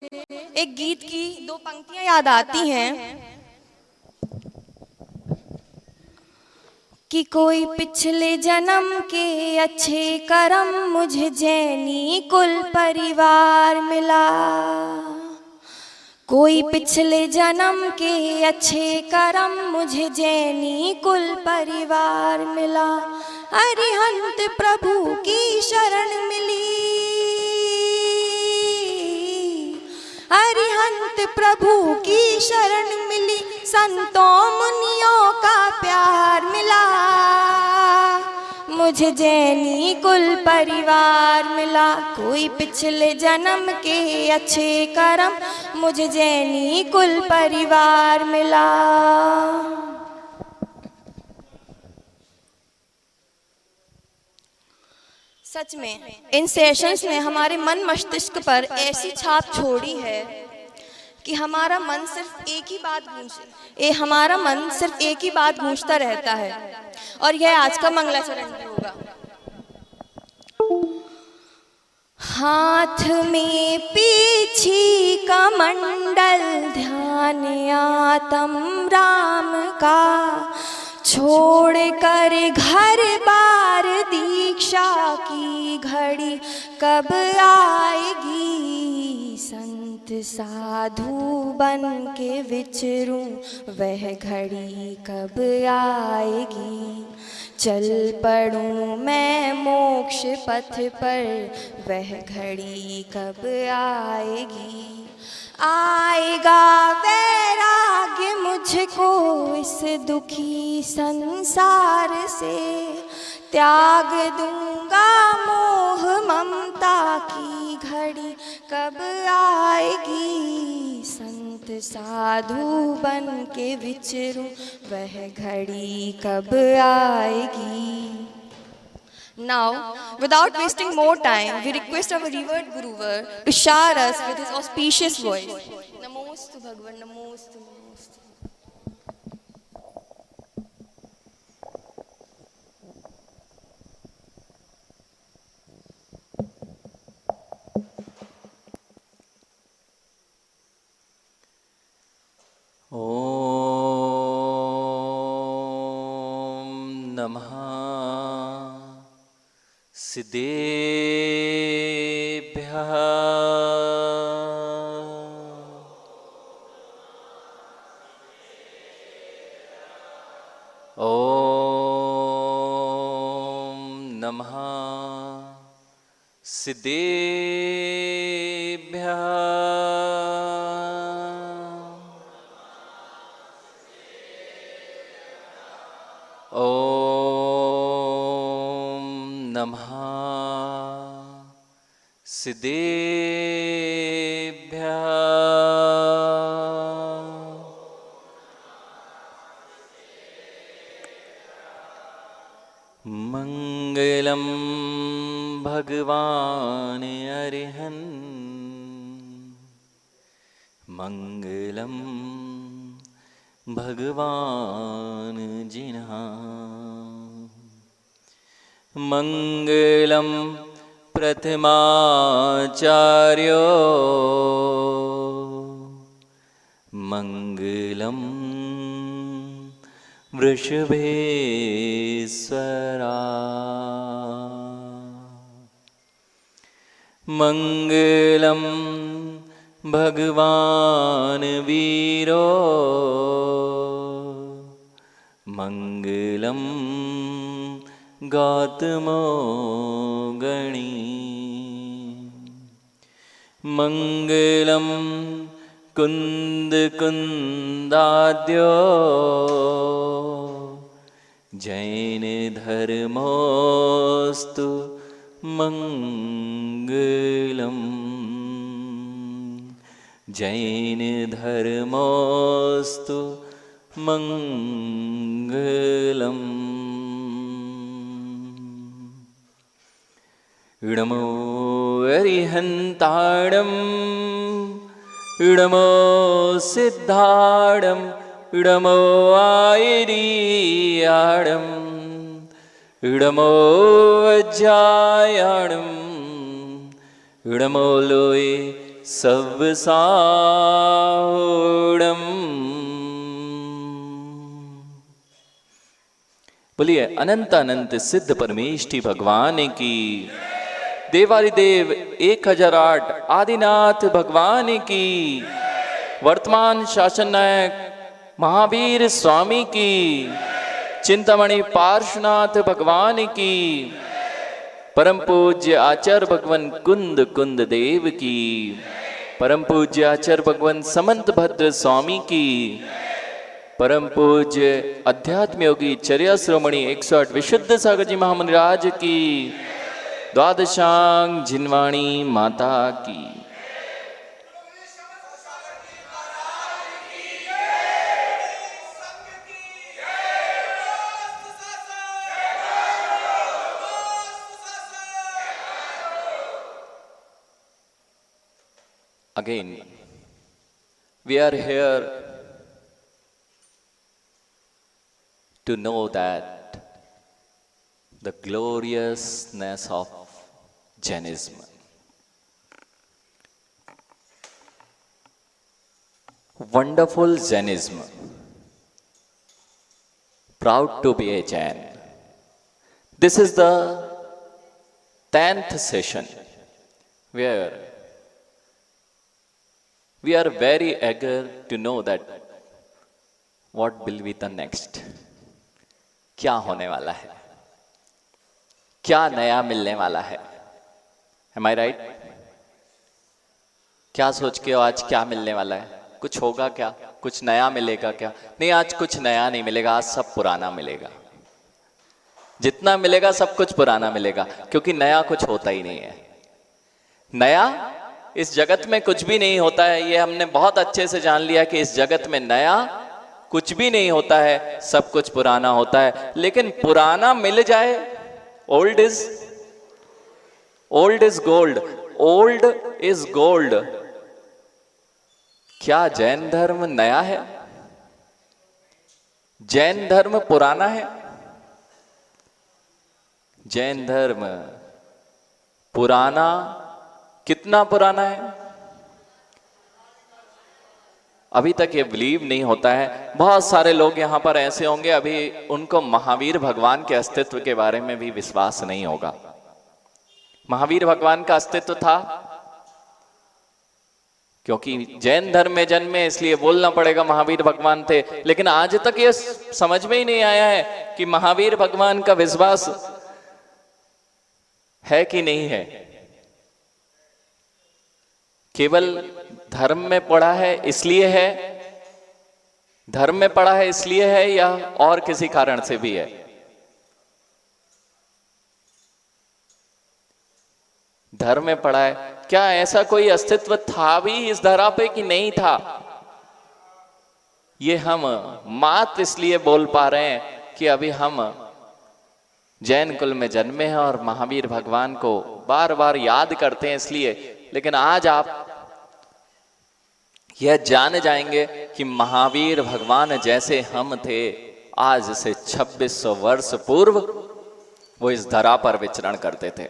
एक गीत की दो पंक्तियां याद आती हैं कि कोई पिछले जन्म के अच्छे कर्म मुझे जैनी कुल परिवार मिला। कोई पिछले जन्म के अच्छे कर्म मुझे जैनी कुल परिवार मिला। अरिहंत प्रभु की शरण मिली, अरिहंत प्रभु की शरण मिली, संतों मुनियों का प्यार मिला। मुझे जैनी कुल परिवार मिला। कोई पिछले जन्म के अच्छे कर्म मुझे जैनी कुल परिवार मिला। सच में इन सेशंस ने हमारे मन मस्तिष्क पर ऐसी छाप छोड़ी है कि हमारा मन सिर्फ एक ही बात गूंजता रहता है। और यह आज का मंगलाचरण भी होगा। हाथ में पीछी कमंडल, ध्यान आत्म राम का, छोड़ कर घर बार दीक्षा की घड़ी कब आएगी। संत साधु बन के विचरूं वह घड़ी कब आएगी। चल पड़ूं मैं मोक्ष पथ पर वह घड़ी कब आएगी। आएगा वैराग्य मुझको इस दुखी संसार से, त्याग दूंगा मोह ममता की घड़ी कब आएगी। संत साधु बन के विचरूं वह घड़ी कब आएगी। Now, without wasting more time, we request our revered Guruvar to shower us with his auspicious voice. Namostu Bhagavan, Namostu, Namostu. Om Namah Siddhebhyah. Om Namah Siddhebhyah. Om Namah Siddhebhyah. Mangalam Bhagwan Arihant, Mangalam Bhagwan Jinha, Mangalam Prathmacharyo, Mangalam Vrishabheswara, Mangalam Bhagwan Veero, Mangalam Gautamo Gani, Mangalam Kund Kundadyo, Jain Dharmostu Mangalam, Jain Dharmostu Mangalam. Idamo Arihantaram, Idamo Siddhadam, Idamo Airiyadam, Idamo Vajjayanam, Idamo Loe सव्साहुडम्। बोलिए अनंत अनंत सिद्ध परमेष्ठी भगवान की, देवादिदेव 1008 आदिनाथ भगवान की, वर्तमान शासन नायक महावीर स्वामी की, चिंतामणि पार्श्वनाथ भगवान की, परम पूज्य आचार्य भगवान कुंद कुंद देव की, परम पूज्य आचार्य भगवान समंत भद्र स्वामी की, परम पूज्य अध्यात्म योगी चर्या श्रोमणी 108 विशुद्ध सागर जी महामंडराज की, द्वादशांग जिनवाणी माता की। Again, we are here to know that the gloriousness of Jainism. Wonderful Jainism. Proud to be a Jain. This is the 10th session where we are very eager to know that what will be the next. क्या होने वाला है, क्या नया मिलने वाला है। Am I right? क्या सोच के हो आज क्या मिलने वाला है? कुछ होगा क्या? कुछ नया मिलेगा क्या? नहीं, आज कुछ नया नहीं मिलेगा, आज सब पुराना मिलेगा। जितना मिलेगा सब कुछ पुराना मिलेगा, क्योंकि नया कुछ होता ही नहीं है। नया इस जगत में कुछ भी नहीं होता है, ये हमने बहुत अच्छे से जान लिया कि इस जगत में नया कुछ भी नहीं होता है, सब कुछ पुराना होता है। लेकिन पुराना मिल जाए, old is gold, old is gold. क्या जैन धर्म नया है? जैन धर्म पुराना है? जैन धर्म पुराना, कितना पुराना है? अभी तक ये बिलीव नहीं होता है। बहुत सारे लोग यहां पर ऐसे होंगे अभी उनको महावीर भगवान के अस्तित्व के बारे में भी विश्वास नहीं होगा। महावीर भगवान का अस्तित्व था, क्योंकि जैन धर्म में जन्मे इसलिए बोलना पड़ेगा महावीर भगवान थे। लेकिन आज तक ये समझ में ही नहीं आया है कि महावीर भगवान का विश्वास है कि नहीं है। केवल धर्म में पढ़ा है इसलिए है, धर्म में पढ़ा है इसलिए है, या और किसी कारण से भी है? धर्म में पढ़ा है, क्या ऐसा कोई अस्तित्व था भी इस धरा पे कि नहीं था? ये हम मात्र इसलिए बोल पा रहे हैं कि अभी हम जैन कुल में जन्मे हैं और महावीर भगवान को बार बार याद करते हैं इसलिए। लेकिन आज आप यह जान जाएंगे कि महावीर भगवान जैसे हम थे आज से 2600 वर्ष पूर्व वो इस धरा पर विचरण करते थे।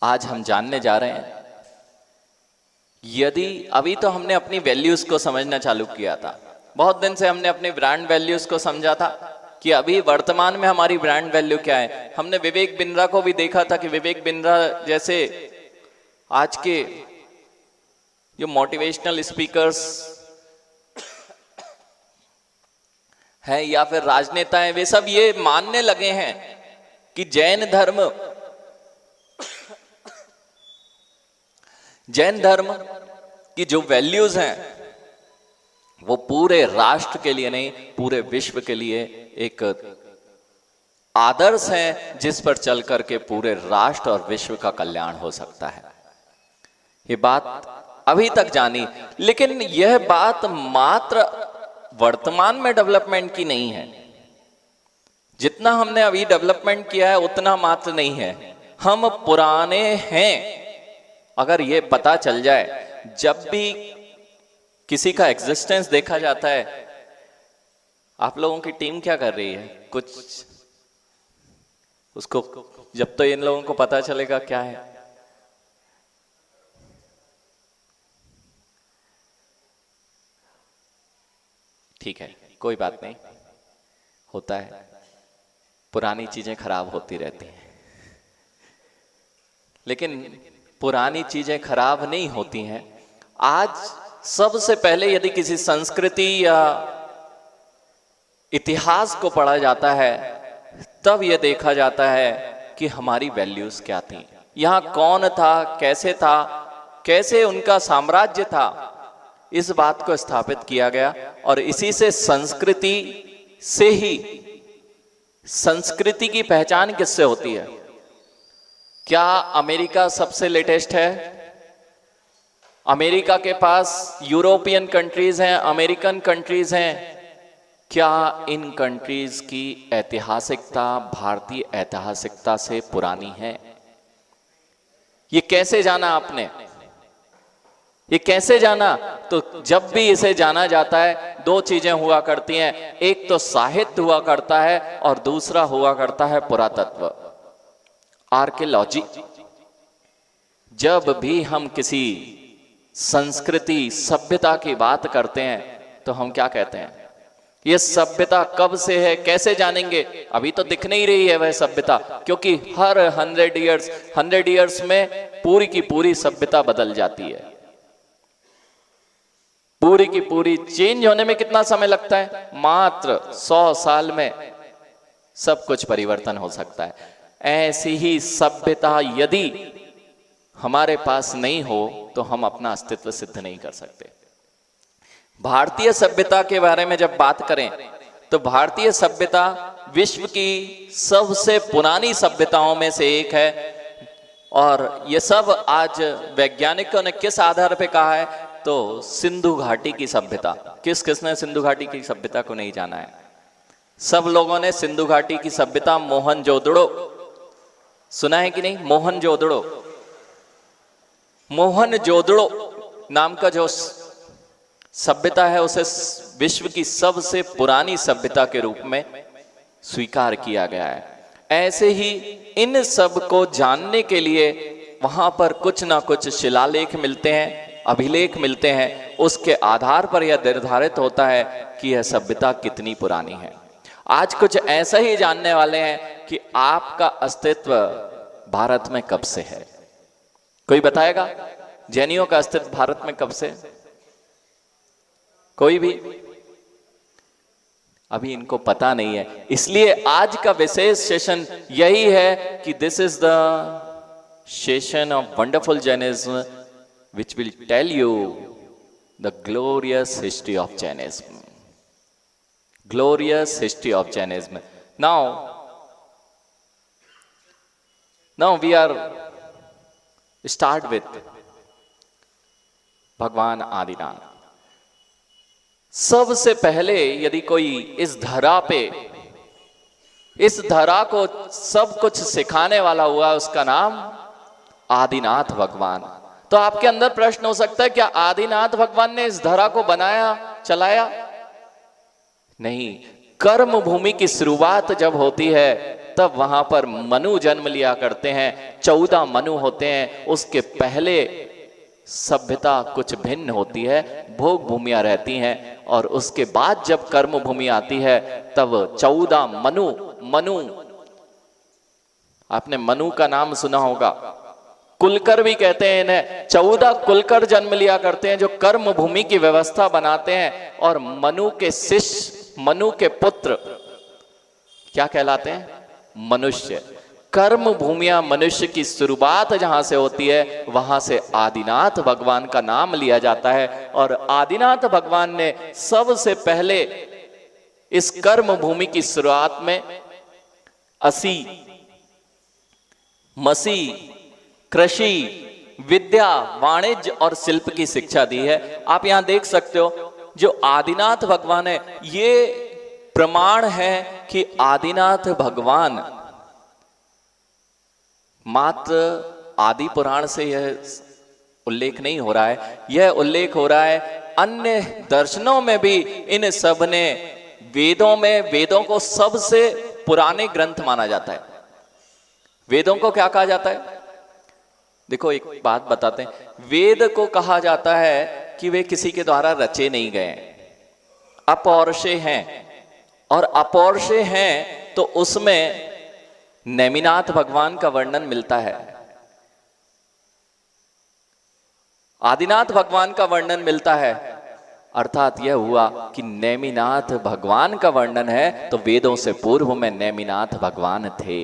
आज हम जानने जा रहे हैं, यदि अभी तो हमने अपनी वैल्यूज को समझना चालू किया था, बहुत दिन से हमने अपनी ब्रांड वैल्यूज को समझा था कि अभी वर्तमान में हमारी ब्रांड वैल्यू क्या है। हमने विवेक बिंद्रा को भी देखा था कि विवेक बिंद्रा जैसे आज के जो मोटिवेशनल स्पीकर्स हैं या फिर राजनेता हैं, वे सब ये मानने लगे हैं कि जैन धर्म की जो वैल्यूज हैं वो पूरे राष्ट्र के लिए नहीं, पूरे विश्व के लिए एक आदर्श है जिस पर चल करके पूरे राष्ट्र और विश्व का कल्याण हो सकता है। ये बात अभी तक जानी, लेकिन यह बात मात्र वर्तमान में डेवलपमेंट की नहीं है। जितना हमने अभी डेवलपमेंट किया है उतना मात्र नहीं है, हम पुराने हैं। अगर ये पता चल जाए, जब भी किसी का एग्जिस्टेंस देखा जाता है, आप लोगों की टीम क्या कर रही है, कुछ उसको जब तो इन लोगों को पता चलेगा क्या है, ठीक है, कोई बात नहीं, होता है, पुरानी चीजें खराब होती रहती हैं। लेकिन पुरानी चीजें खराब नहीं होती हैं। आज सबसे पहले यदि किसी संस्कृति या इतिहास को पढ़ा जाता है तब यह देखा जाता है कि हमारी वैल्यूज क्या थी, यहां कौन था, कैसे उनका साम्राज्य था, इस बात को स्थापित किया गया। और इसी से संस्कृति से ही, संस्कृति की पहचान किससे होती है? क्या अमेरिका सबसे लेटेस्ट है? अमेरिका के पास यूरोपियन कंट्रीज हैं, अमेरिकन कंट्रीज हैं। क्या इन कंट्रीज की ऐतिहासिकता भारतीय ऐतिहासिकता से पुरानी है? ये कैसे जाना आपने? ये कैसे जाना? तो जब भी इसे जाना जाता है दो चीजें हुआ करती हैं, एक तो साहित्य हुआ करता है और दूसरा हुआ करता है पुरातत्व, आर्कियोलॉजी। जब भी हम किसी संस्कृति सभ्यता की बात करते हैं तो हम क्या कहते हैं? ये सभ्यता कब से है, कैसे जानेंगे? अभी तो दिख नहीं रही है वह सभ्यता, क्योंकि हर 100 ईयर्स में पूरी की पूरी सभ्यता बदल जाती है। पूरी की पूरी चेंज होने में कितना समय लगता है? मात्र 100 साल में सब कुछ परिवर्तन हो सकता है। ऐसी ही सभ्यता यदि हमारे पास नहीं हो तो हम अपना अस्तित्व सिद्ध नहीं कर सकते। भारतीय सभ्यता के बारे में जब बात करें तो भारतीय सभ्यता विश्व की सबसे पुरानी सभ्यताओं में से एक है। और ये सब आज वैज्ञानिकों ने किस आधार पे कहा है? तो सिंधु घाटी की सभ्यता। किसने सिंधु घाटी की सभ्यता को नहीं जाना है? सब लोगों ने सिंधु घाटी की सभ्यता, मोहनजोदड़ो सुना है कि नहीं? मोहनजोदड़ो नाम का जो सभ्यता है उसे विश्व की सबसे पुरानी सभ्यता के रूप में स्वीकार किया गया है। ऐसे ही इन सब को जानने के लिए वहां पर कुछ ना कुछ शिलालेख मिलते हैं, अभिलेख मिलते हैं। उसके आधार पर यह निर्धारित होता है कि यह सभ्यता कितनी पुरानी है। आज कुछ ऐसा ही जानने वाले हैं कि आपका अस्तित्व भारत में कब से है। कोई बताएगा जैनियों का अस्तित्व भारत में कब से? कोई भी? अभी इनको पता नहीं है। इसलिए आज का विशेष सेशन यही है कि this is the session of wonderful Jainism which will tell you the glorious history of Jainism. Glorious history of Jainism. Now we are start with भगवान आदिनाथ। सबसे पहले यदि कोई इस धरा पे, इस धरा को सब कुछ सिखाने वाला हुआ, उसका नाम आदिनाथ भगवान। तो आपके अंदर प्रश्न हो सकता है, क्या आदिनाथ भगवान ने इस धरा को बनाया, चलाया? नहीं। कर्म भूमि की शुरुआत जब होती है तब वहां पर मनु जन्म लिया करते हैं। 14 मनु होते हैं। उसके पहले सभ्यता कुछ भिन्न होती है, भोग भूमियां रहती हैं। और उसके बाद जब कर्म भूमि आती है तब 14 मनु, आपने मनु का नाम सुना होगा, कुलकर भी कहते हैं इन्हें। 14 कुलकर जन्म लिया करते हैं जो कर्म भूमि की व्यवस्था बनाते हैं। और मनु के शिष्य, मनु के पुत्र क्या कहलाते हैं? मनुष्य। कर्म भूमियां मनुष्य की शुरुआत जहां से होती है वहां से आदिनाथ भगवान का नाम लिया जाता है। और आदिनाथ भगवान ने सबसे पहले इस कर्म भूमि की शुरुआत में असी, मसी, कृषि, विद्या, वाणिज्य और शिल्प की शिक्षा दी है। आप यहां देख सकते हो जो आदिनाथ भगवान है, ये प्रमाण है कि आदिनाथ भगवान मात्र आदि पुराण से यह उल्लेख नहीं हो रहा है, यह उल्लेख हो रहा है अन्य दर्शनों में भी। इन सब ने वेदों में, वेदों को सबसे पुराने ग्रंथ माना जाता है। वेदों को क्या कहा जाता है? देखो एक बात बताते हैं, वेद को कहा जाता है कि वे किसी के द्वारा रचे नहीं गए। अपौरुषे हैं, और अपौरुषे हैं तो उसमें नेमिनाथ भगवान का वर्णन मिलता है, आदिनाथ भगवान का वर्णन मिलता है। अर्थात यह हुआ कि नेमिनाथ भगवान का वर्णन है तो वेदों से पूर्व में नेमिनाथ भगवान थे।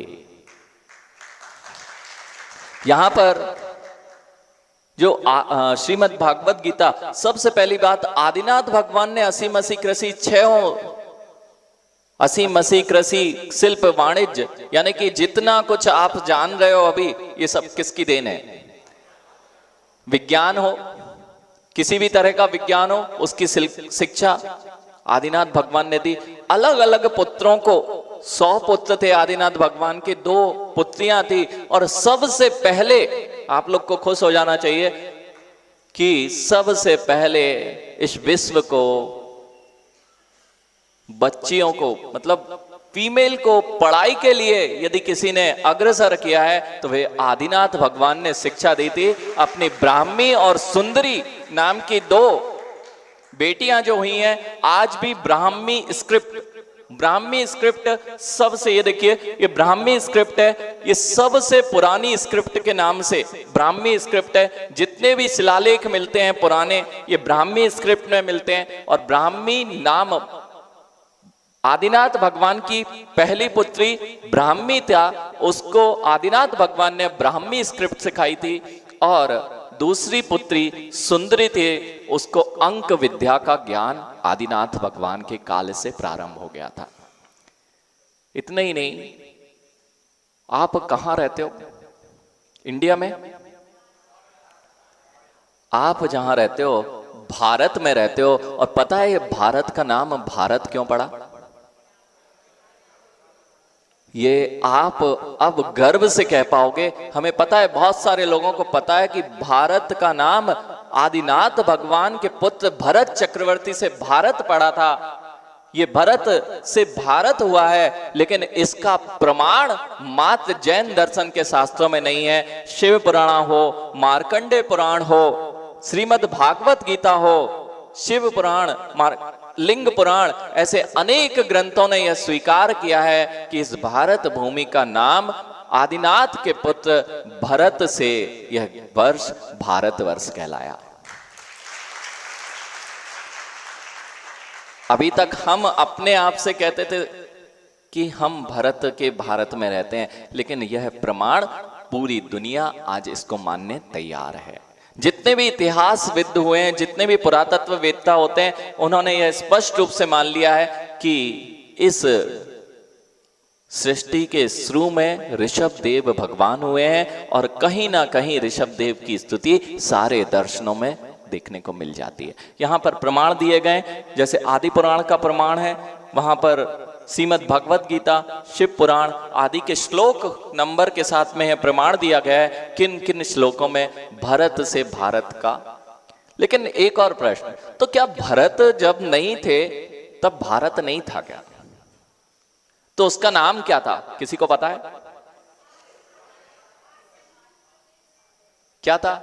यहां पर जो श्रीमद् भागवत गीता, सबसे पहली बात, आदिनाथ भगवान ने असी मसी कृषि असी मसी कृषि शिल्प वाणिज्य, यानी कि जितना कुछ आप जान रहे हो अभी, ये सब किसकी देन है? विज्ञान हो, किसी भी तरह का विज्ञान हो, उसकी शिक्षा आदिनाथ भगवान ने दी। अलग अलग पुत्रों को, 100 पुत्र थे आदिनाथ भगवान के, 2 पुत्रियां थी, और सबसे पहले आप लोग को खुश हो जाना चाहिए कि सबसे पहले इस विश्व को, बच्चियों को, मतलब फीमेल को पढ़ाई के लिए यदि किसी ने अग्रसर किया है तो वे आदिनाथ भगवान ने शिक्षा दी थी। अपनी ब्राह्मी और सुंदरी नाम की 2 बेटियां जो हुई हैं, आज भी ब्राह्मी स्क्रिप्ट सबसे, ये देखिए, ये ब्राह्मी स्क्रिप्ट है, ये सबसे पुरानी स्क्रिप्ट के नाम से ब्राह्मी स्क्रिप्ट है। जितने भी शिलालेख मिलते हैं पुराने, ये ब्राह्मी स्क्रिप्ट में मिलते हैं। और ब्राह्मी नाम आदिनाथ भगवान की पहली पुत्री ब्राह्मी था, उसको आदिनाथ भगवान ने ब्राह्मी स्क्रिप्ट सिखाई थी, और दूसरी पुत्री सुंदरी थी, उसको अंक विद्या का ज्ञान आदिनाथ भगवान के काल से प्रारंभ हो गया था। इतना ही नहीं, आप कहां रहते हो? इंडिया में? आप जहां रहते हो, भारत में रहते हो, और पता है ये भारत का नाम भारत क्यों पड़ा? ये आप अब गर्व से कह पाओगे। हमें पता है, बहुत सारे लोगों को पता है कि भारत का नाम आदिनाथ भगवान के पुत्र भरत चक्रवर्ती से भारत पड़ा था। ये भरत से भारत हुआ है, लेकिन इसका प्रमाण मात्र जैन दर्शन के शास्त्रों में नहीं है। शिव पुराण हो, मार्कंडे पुराण हो, श्रीमद् भागवत गीता हो, शिव पुराण, लिंग पुराण, ऐसे अनेक ग्रंथों ने यह स्वीकार किया है कि इस भारत भूमि का नाम आदिनाथ के पुत्र भरत से यह वर्ष भारतवर्ष कहलाया। अभी तक हम अपने आप से कहते थे कि हम भरत के भारत में रहते हैं, लेकिन यह प्रमाण पूरी दुनिया आज इसको मानने तैयार है। जितने भी इतिहासविद हुए हैं, जितने भी पुरातत्व वेत्ता होते हैं, उन्होंने यह स्पष्ट रूप से मान लिया है कि इस सृष्टि के शुरू में ऋषभ देव भगवान हुए हैं, और कहीं ना कहीं ऋषभ देव की स्तुति सारे दर्शनों में देखने को मिल जाती है। यहां पर प्रमाण दिए गए, जैसे आदि पुराण का प्रमाण है, वहां पर श्रीमद् भगवत गीता, शिव पुराण आदि के श्लोक नंबर के साथ में प्रमाण दिया गया है किन किन श्लोकों में भरत से भारत का। लेकिन एक और प्रश्न, तो क्या भरत जब नहीं थे तब भारत नहीं था क्या? तो उसका नाम क्या था? किसी को पता है क्या था?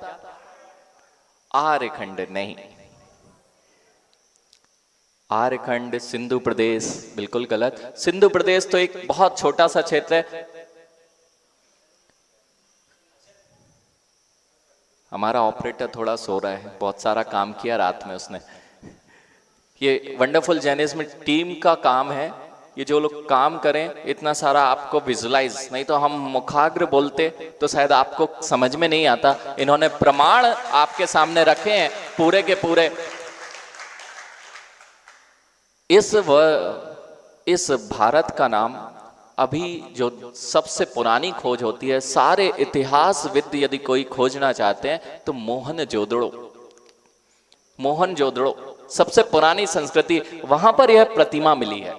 आर्यखंड नहीं, आर्यखंड सिंधु प्रदेश, बिल्कुल गलत। सिंधु प्रदेश तो एक बहुत छोटा सा क्षेत्र है। हमारा ऑपरेटर थोड़ा सो रहा है, बहुत सारा काम किया रात में उसने। ये वंडरफुल जैनिज्म टीम का काम है, ये जो लोग काम करें इतना सारा आपको विजुलाइज, नहीं तो हम मुखाग्र बोलते तो शायद आपको समझ में नहीं आता। इन्होंने प्रमाण आपके सामने रखे हैं पूरे के पूरे। इस भारत का नाम अभी जो सबसे पुरानी खोज होती है, सारे इतिहासविद यदि कोई खोजना चाहते हैं तो मोहनजोदड़ो सबसे पुरानी संस्कृति, वहां पर यह प्रतिमा मिली है।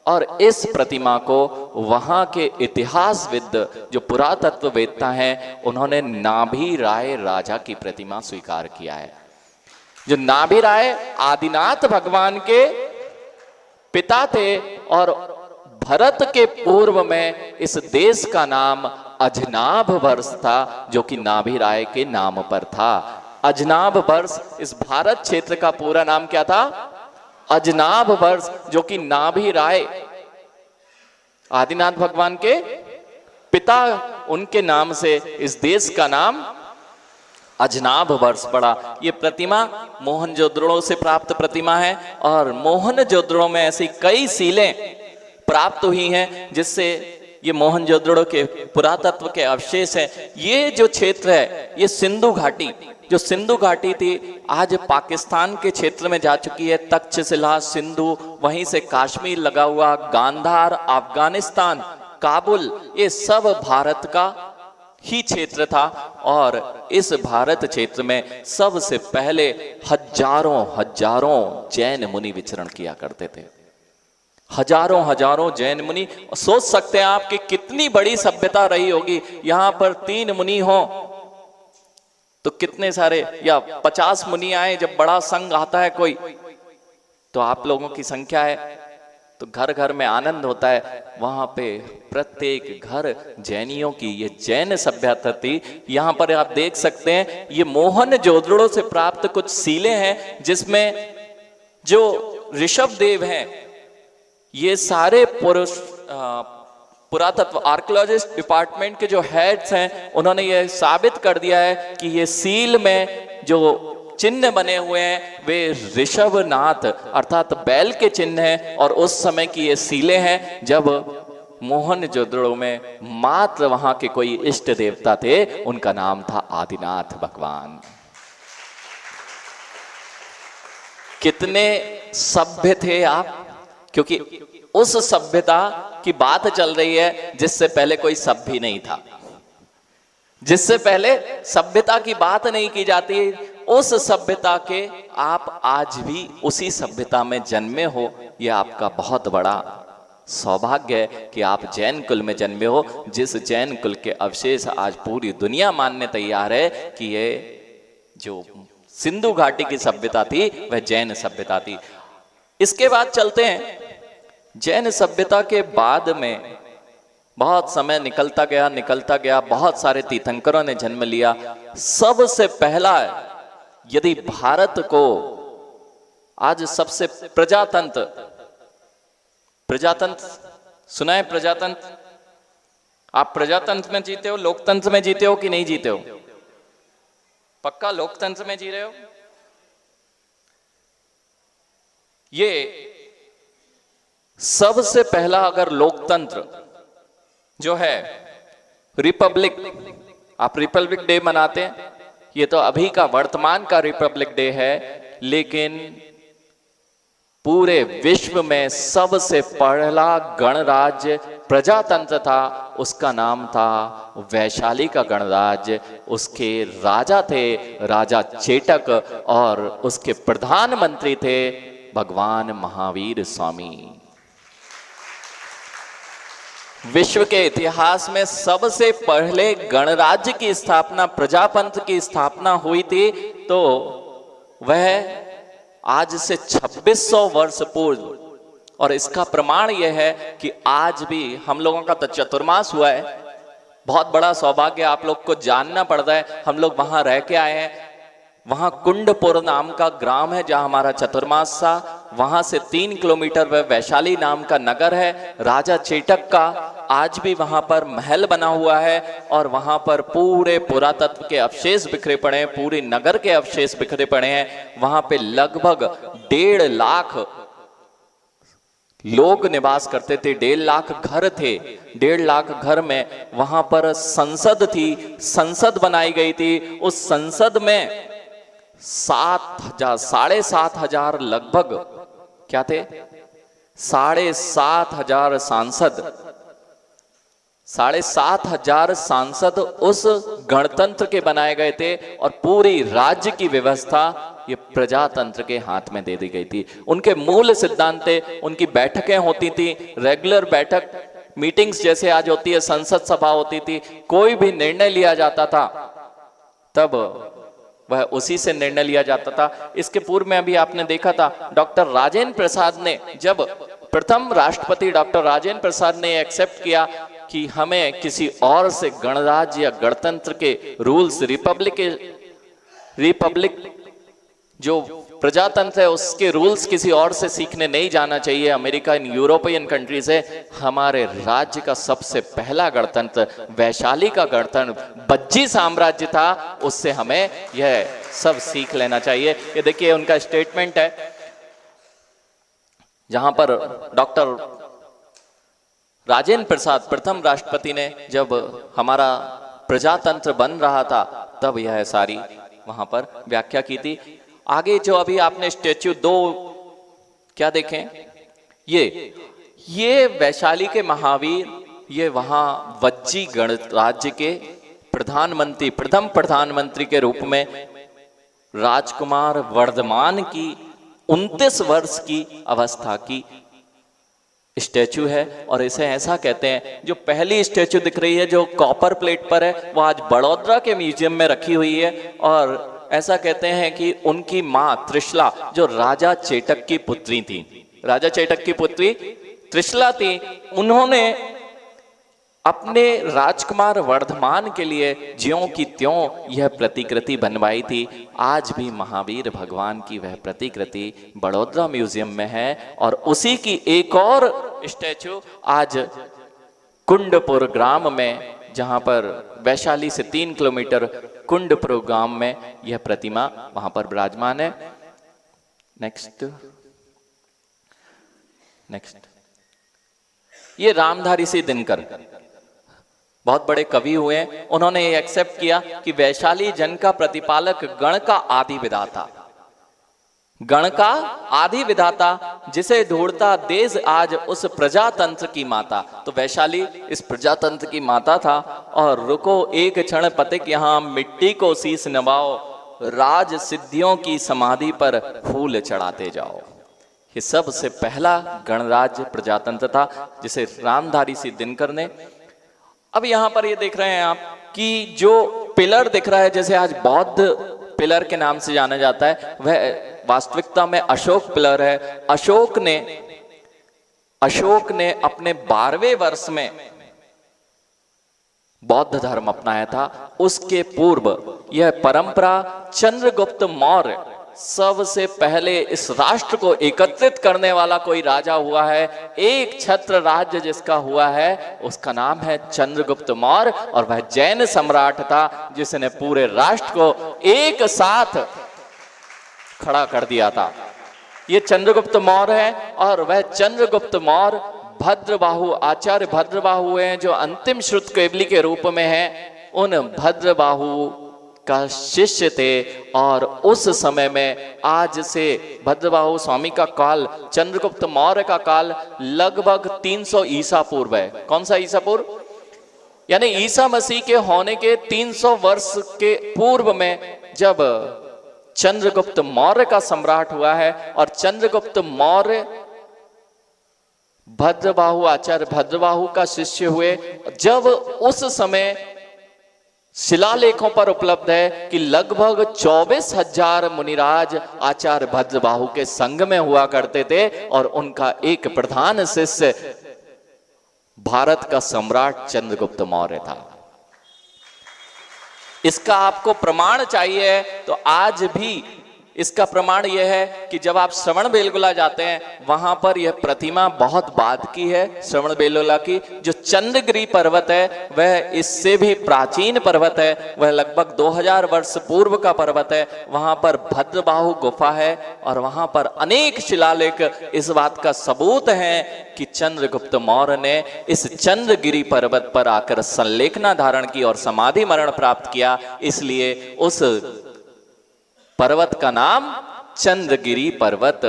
और इस प्रतिमा को वहां के इतिहासविद जो पुरातत्ववेत्ता हैं, उन्होंने नाभि राय राजा की प्रतिमा स्वीकार किया है। जो नाभि राय आदिनाथ भगवान के पिता थे, और भरत के पूर्व में इस देश का नाम अजनाभ वर्ष था, जो कि नाभि राय के नाम पर था। अजनाभ वर्ष, इस भारत क्षेत्र का पूरा नाम क्या था? अजनाभ वर्ष, जो कि नाभि राय आदिनाथ भगवान के पिता, उनके नाम से इस देश का नाम अजनाभ वर्ष पड़ा। ये प्रतिमा मोहनजोदड़ो से प्राप्त प्रतिमा है और मोहनजोदड़ो में ऐसी कई सीलें प्राप्त हुई हैं जिससे ये मोहनजोदड़ो के पुरातत्व के अवशेष हैं। ये जो क्षेत्र है, ये सिंधु घाटी, जो सिंधु घाटी थी आज पाकिस्तान के क्षेत्र में जा चुकी है। तक्षशिला, सिंधु, वहीं से कश्मीर लगा हुआ, गांधार, अफगानिस्तान, काबुल, ये सब भारत का ही क्षेत्र था। और इस भारत क्षेत्र में सबसे पहले हजारों जैन मुनि विचरण किया करते थे। हजारों जैन मुनि। सोच सकते हैं आप कि कितनी बड़ी सभ्यता रही होगी। यहां पर 3 मुनि हो तो कितने सारे, या 50 मुनि आए, जब बड़ा संघ आता है कोई, तो आप लोगों की संख्या है तो घर घर में आनंद होता है। वहां पे प्रत्येक घर जैनियों की ये जैन सभ्यता थी। यहां पर आप देख सकते हैं ये मोहनजोदड़ो से प्राप्त कुछ सीलें हैं जिसमें जो ऋषभ देव हैं, ये सारे पुरातत्व आर्कियोलॉजिस्ट डिपार्टमेंट के जो हेड्स हैं, उन्होंने ये साबित कर दिया है कि ये सील में जो चिन्ह बने हुए हैं वे ऋषभनाथ अर्थात बैल के चिन्ह हैं। और उस समय की ये सीलें हैं जब मोहनजोदड़ो में मात्र वहां के कोई इष्ट देवता थे, उनका नाम था आदिनाथ भगवान। कितने सभ्य थे आप, क्योंकि उस सभ्यता की बात चल रही है जिससे पहले कोई सभ्य ही नहीं था, जिससे पहले सभ्यता की बात नहीं की जाती। उस सभ्यता के आप आज भी उसी सभ्यता में जन्मे हो, यह आपका बहुत बड़ा सौभाग्य है कि आप जैन कुल में जन्मे हो, जिस जैन कुल के अवशेष आज पूरी दुनिया मानने तैयार है कि ये जो सिंधु घाटी की सभ्यता थी वह जैन सभ्यता थी। इसके बाद चलते हैं, जैन सभ्यता के बाद में बहुत समय निकलता गया, बहुत सारे तीर्थंकरों ने जन्म लिया। सबसे पहला, यदि भारत को आज सबसे प्रजातंत्र सुना है? प्रजातंत्र, आप प्रजातंत्र में जीते हो, लोकतंत्र में जीते हो कि नहीं जीते हो? पक्का लोकतंत्र में जी रहे हो? ये सबसे पहला अगर लोकतंत्र जो है रिपब्लिक, आप रिपब्लिक डे मनाते हैं, ये तो अभी का वर्तमान का रिपब्लिक डे है, लेकिन पूरे विश्व में सबसे पहला गणराज्य प्रजातंत्र था, उसका नाम था वैशाली का गणराज्य। उसके राजा थे राजा चेटक और उसके प्रधानमंत्री थे भगवान महावीर स्वामी। विश्व के इतिहास में सबसे पहले गणराज्य की स्थापना, प्रजातंत्र की स्थापना हुई थी, तो वह आज से 2600 वर्ष पूर्व। और इसका प्रमाण यह है कि आज भी हम लोगों का तो चतुर्मास हुआ है। बहुत बड़ा सौभाग्य आप लोग को जानना पड़ता है, हम लोग वहां रह के आए हैं। वहां कुंडपुर नाम का ग्राम है जहां हमारा चतुर्मास था। वहां से 3 किलोमीटर वह वैशाली नाम का नगर है राजा चेटक का। आज भी वहां पर महल बना हुआ है और वहां पर पूरे पुरातत्व के अवशेष बिखरे पड़े हैं, पूरी नगर के अवशेष बिखरे पड़े हैं। वहां पे लगभग 1.5 लाख लोग निवास करते थे, 1.5 लाख घर थे। 1.5 लाख घर में वहां पर संसद थी, संसद बनाई गई थी। उस संसद में 7,500 लगभग क्या थे, 7,500 सांसद, 7,500 सांसद उस गणतंत्र के बनाए गए थे। और पूरी राज्य की व्यवस्था ये प्रजातंत्र के हाथ में दे दी गई थी। उनके मूल सिद्धांत थे, उनकी बैठकें होती थी, रेगुलर बैठक, मीटिंग्स जैसे आज होती है, संसद सभा होती थी। कोई भी निर्णय लिया जाता था तब वह उसी से निर्णय लिया जाता था। इसके पूर्व में अभी आपने देखा था डॉक्टर राजेंद्र प्रसाद ने, जब प्रथम राष्ट्रपति डॉक्टर राजेंद्र प्रसाद ने एक्सेप्ट किया कि हमें किसी और से गणराज्य या गणतंत्र के रूल्स, रिपब्लिक जो प्रजातंत्र है उसके रूल्स किसी और से सीखने नहीं जाना चाहिए, अमेरिका इन यूरोपियन कंट्री से। हमारे राज्य का सबसे पहला गणतंत्र, वैशाली का गणतंत्र बज्जी साम्राज्य था, उससे हमें यह सब सीख लेना चाहिए। ये देखिए उनका स्टेटमेंट है, जहां पर डॉक्टर राजेंद्र प्रसाद प्रथम राष्ट्रपति ने जब हमारा प्रजातंत्र बन रहा था तब यह सारी वहां पर व्याख्या की थी। आगे जो अभी आपने स्टेच्यू 2 क्या देखें, ये वैशाली के महावीर, ये वहां वज्जी गणराज्य के प्रधानमंत्री, प्रथम प्रधानमंत्री के रूप में राजकुमार वर्धमान की 29 वर्ष की अवस्था की स्टैचू है। और इसे ऐसा कहते हैं, जो पहली स्टैचू दिख रही है जो कॉपर प्लेट पर है, वो आज बड़ौदा के म्यूजियम में रखी हुई है। और ऐसा कहते हैं कि उनकी मां त्रिशला, जो राजा चेटक की पुत्री थी, राजा चेटक की पुत्री त्रिशला थी, उन्होंने अपने राजकुमार वर्धमान के लिए ज्यों की त्यों यह प्रतिकृति बनवाई थी। आज भी महावीर भगवान की वह प्रतिकृति बड़ौदा म्यूजियम में है। और उसी की एक और स्टैचू आज कुंडपुर ग्राम में, जहां पर वैशाली से 3 किलोमीटर कुंडपुर गांव में यह प्रतिमा वहां पर विराजमान है। नेक्स्ट, ये रामधारी सिंह दिनकर बहुत बड़े कवि हुए हैं। उन्होंने ये एक्सेप्ट किया कि वैशाली जन का प्रतिपालक, गण का आदि विधाता, गण का आदि विधाता, जिसे ढूंढता देश आज उस प्रजातंत्र की माता। तो वैशाली इस प्रजातंत्र की माता था। और रुको एक क्षण पथिक यहाँ, मिट्टी को शीश नवाओ, राज सिद्धियों की समाधि पर फूल चढ़ाते जाओ। ये सबसे पहला गणराज्य प्रजातंत्र था जिसे रामधारी सिंह दिनकर ने। अब यहां पर ये देख रहे हैं आप कि जो पिलर दिख रहा है, जैसे आज बौद्ध पिलर के नाम से जाना जाता है, वह वास्तविकता में अशोक पिलर है। अशोक ने अपने 12वें वर्ष में बौद्ध धर्म अपनाया था। उसके पूर्व यह परंपरा चंद्रगुप्त मौर्य सबसे पहले इस राष्ट्र को एकत्रित करने वाला कोई राजा हुआ है। एक छत्र राज्य जिसका हुआ है उसका नाम है चंद्रगुप्त मौर्य। और वह जैन सम्राट था जिसने पूरे राष्ट्र को एक साथ खड़ा कर दिया था। ये चंद्रगुप्त मौर्य है। और वह चंद्रगुप्त मौर्य भद्रबाहु, आचार्य भद्रबाहु हैं जो अंतिम श्रुत केवली के रूप में हैं, उन भद्रबाहु का शिष्य थे। और उस समय में, आज से भद्रबाहु स्वामी का काल, चंद्रगुप्त मौर्य का काल लगभग 300 ईसा पूर्व है। कौन सा ईसा पूर्व? यानी ईसा मसीह के होने के 300 वर्ष के पूर्व में जब चंद्रगुप्त मौर्य का सम्राट हुआ है। और चंद्रगुप्त मौर्य भद्रबाहु, आचार्य भद्रबाहु का शिष्य हुए। जब उस समय शिलालेखों पर उपलब्ध है कि लगभग 24,000 मुनिराज आचार्य भद्रबाहु के संग में हुआ करते थे। और उनका एक प्रधान शिष्य भारत का सम्राट चंद्रगुप्त मौर्य था। इसका आपको प्रमाण चाहिए तो आज भी इसका प्रमाण यह है कि जब आप श्रवण बेलगोला जाते हैं, वहां पर यह प्रतिमा बहुत बाद की है। श्रवण बेलगोला की जो चंद्रगिरी पर्वत है वह इससे भी प्राचीन पर्वत है। वह लगभग 2000 वर्ष पूर्व का पर्वत है। वहां पर भद्रबाहु गुफा है। और वहां पर अनेक शिलालेख इस बात का सबूत है कि चंद्रगुप्त मौर्य ने इस चंद्रगिरी पर्वत पर आकर संलेखना धारण की और समाधि मरण प्राप्त किया। इसलिए उस पर्वत का नाम चंद्रगिरी पर्वत।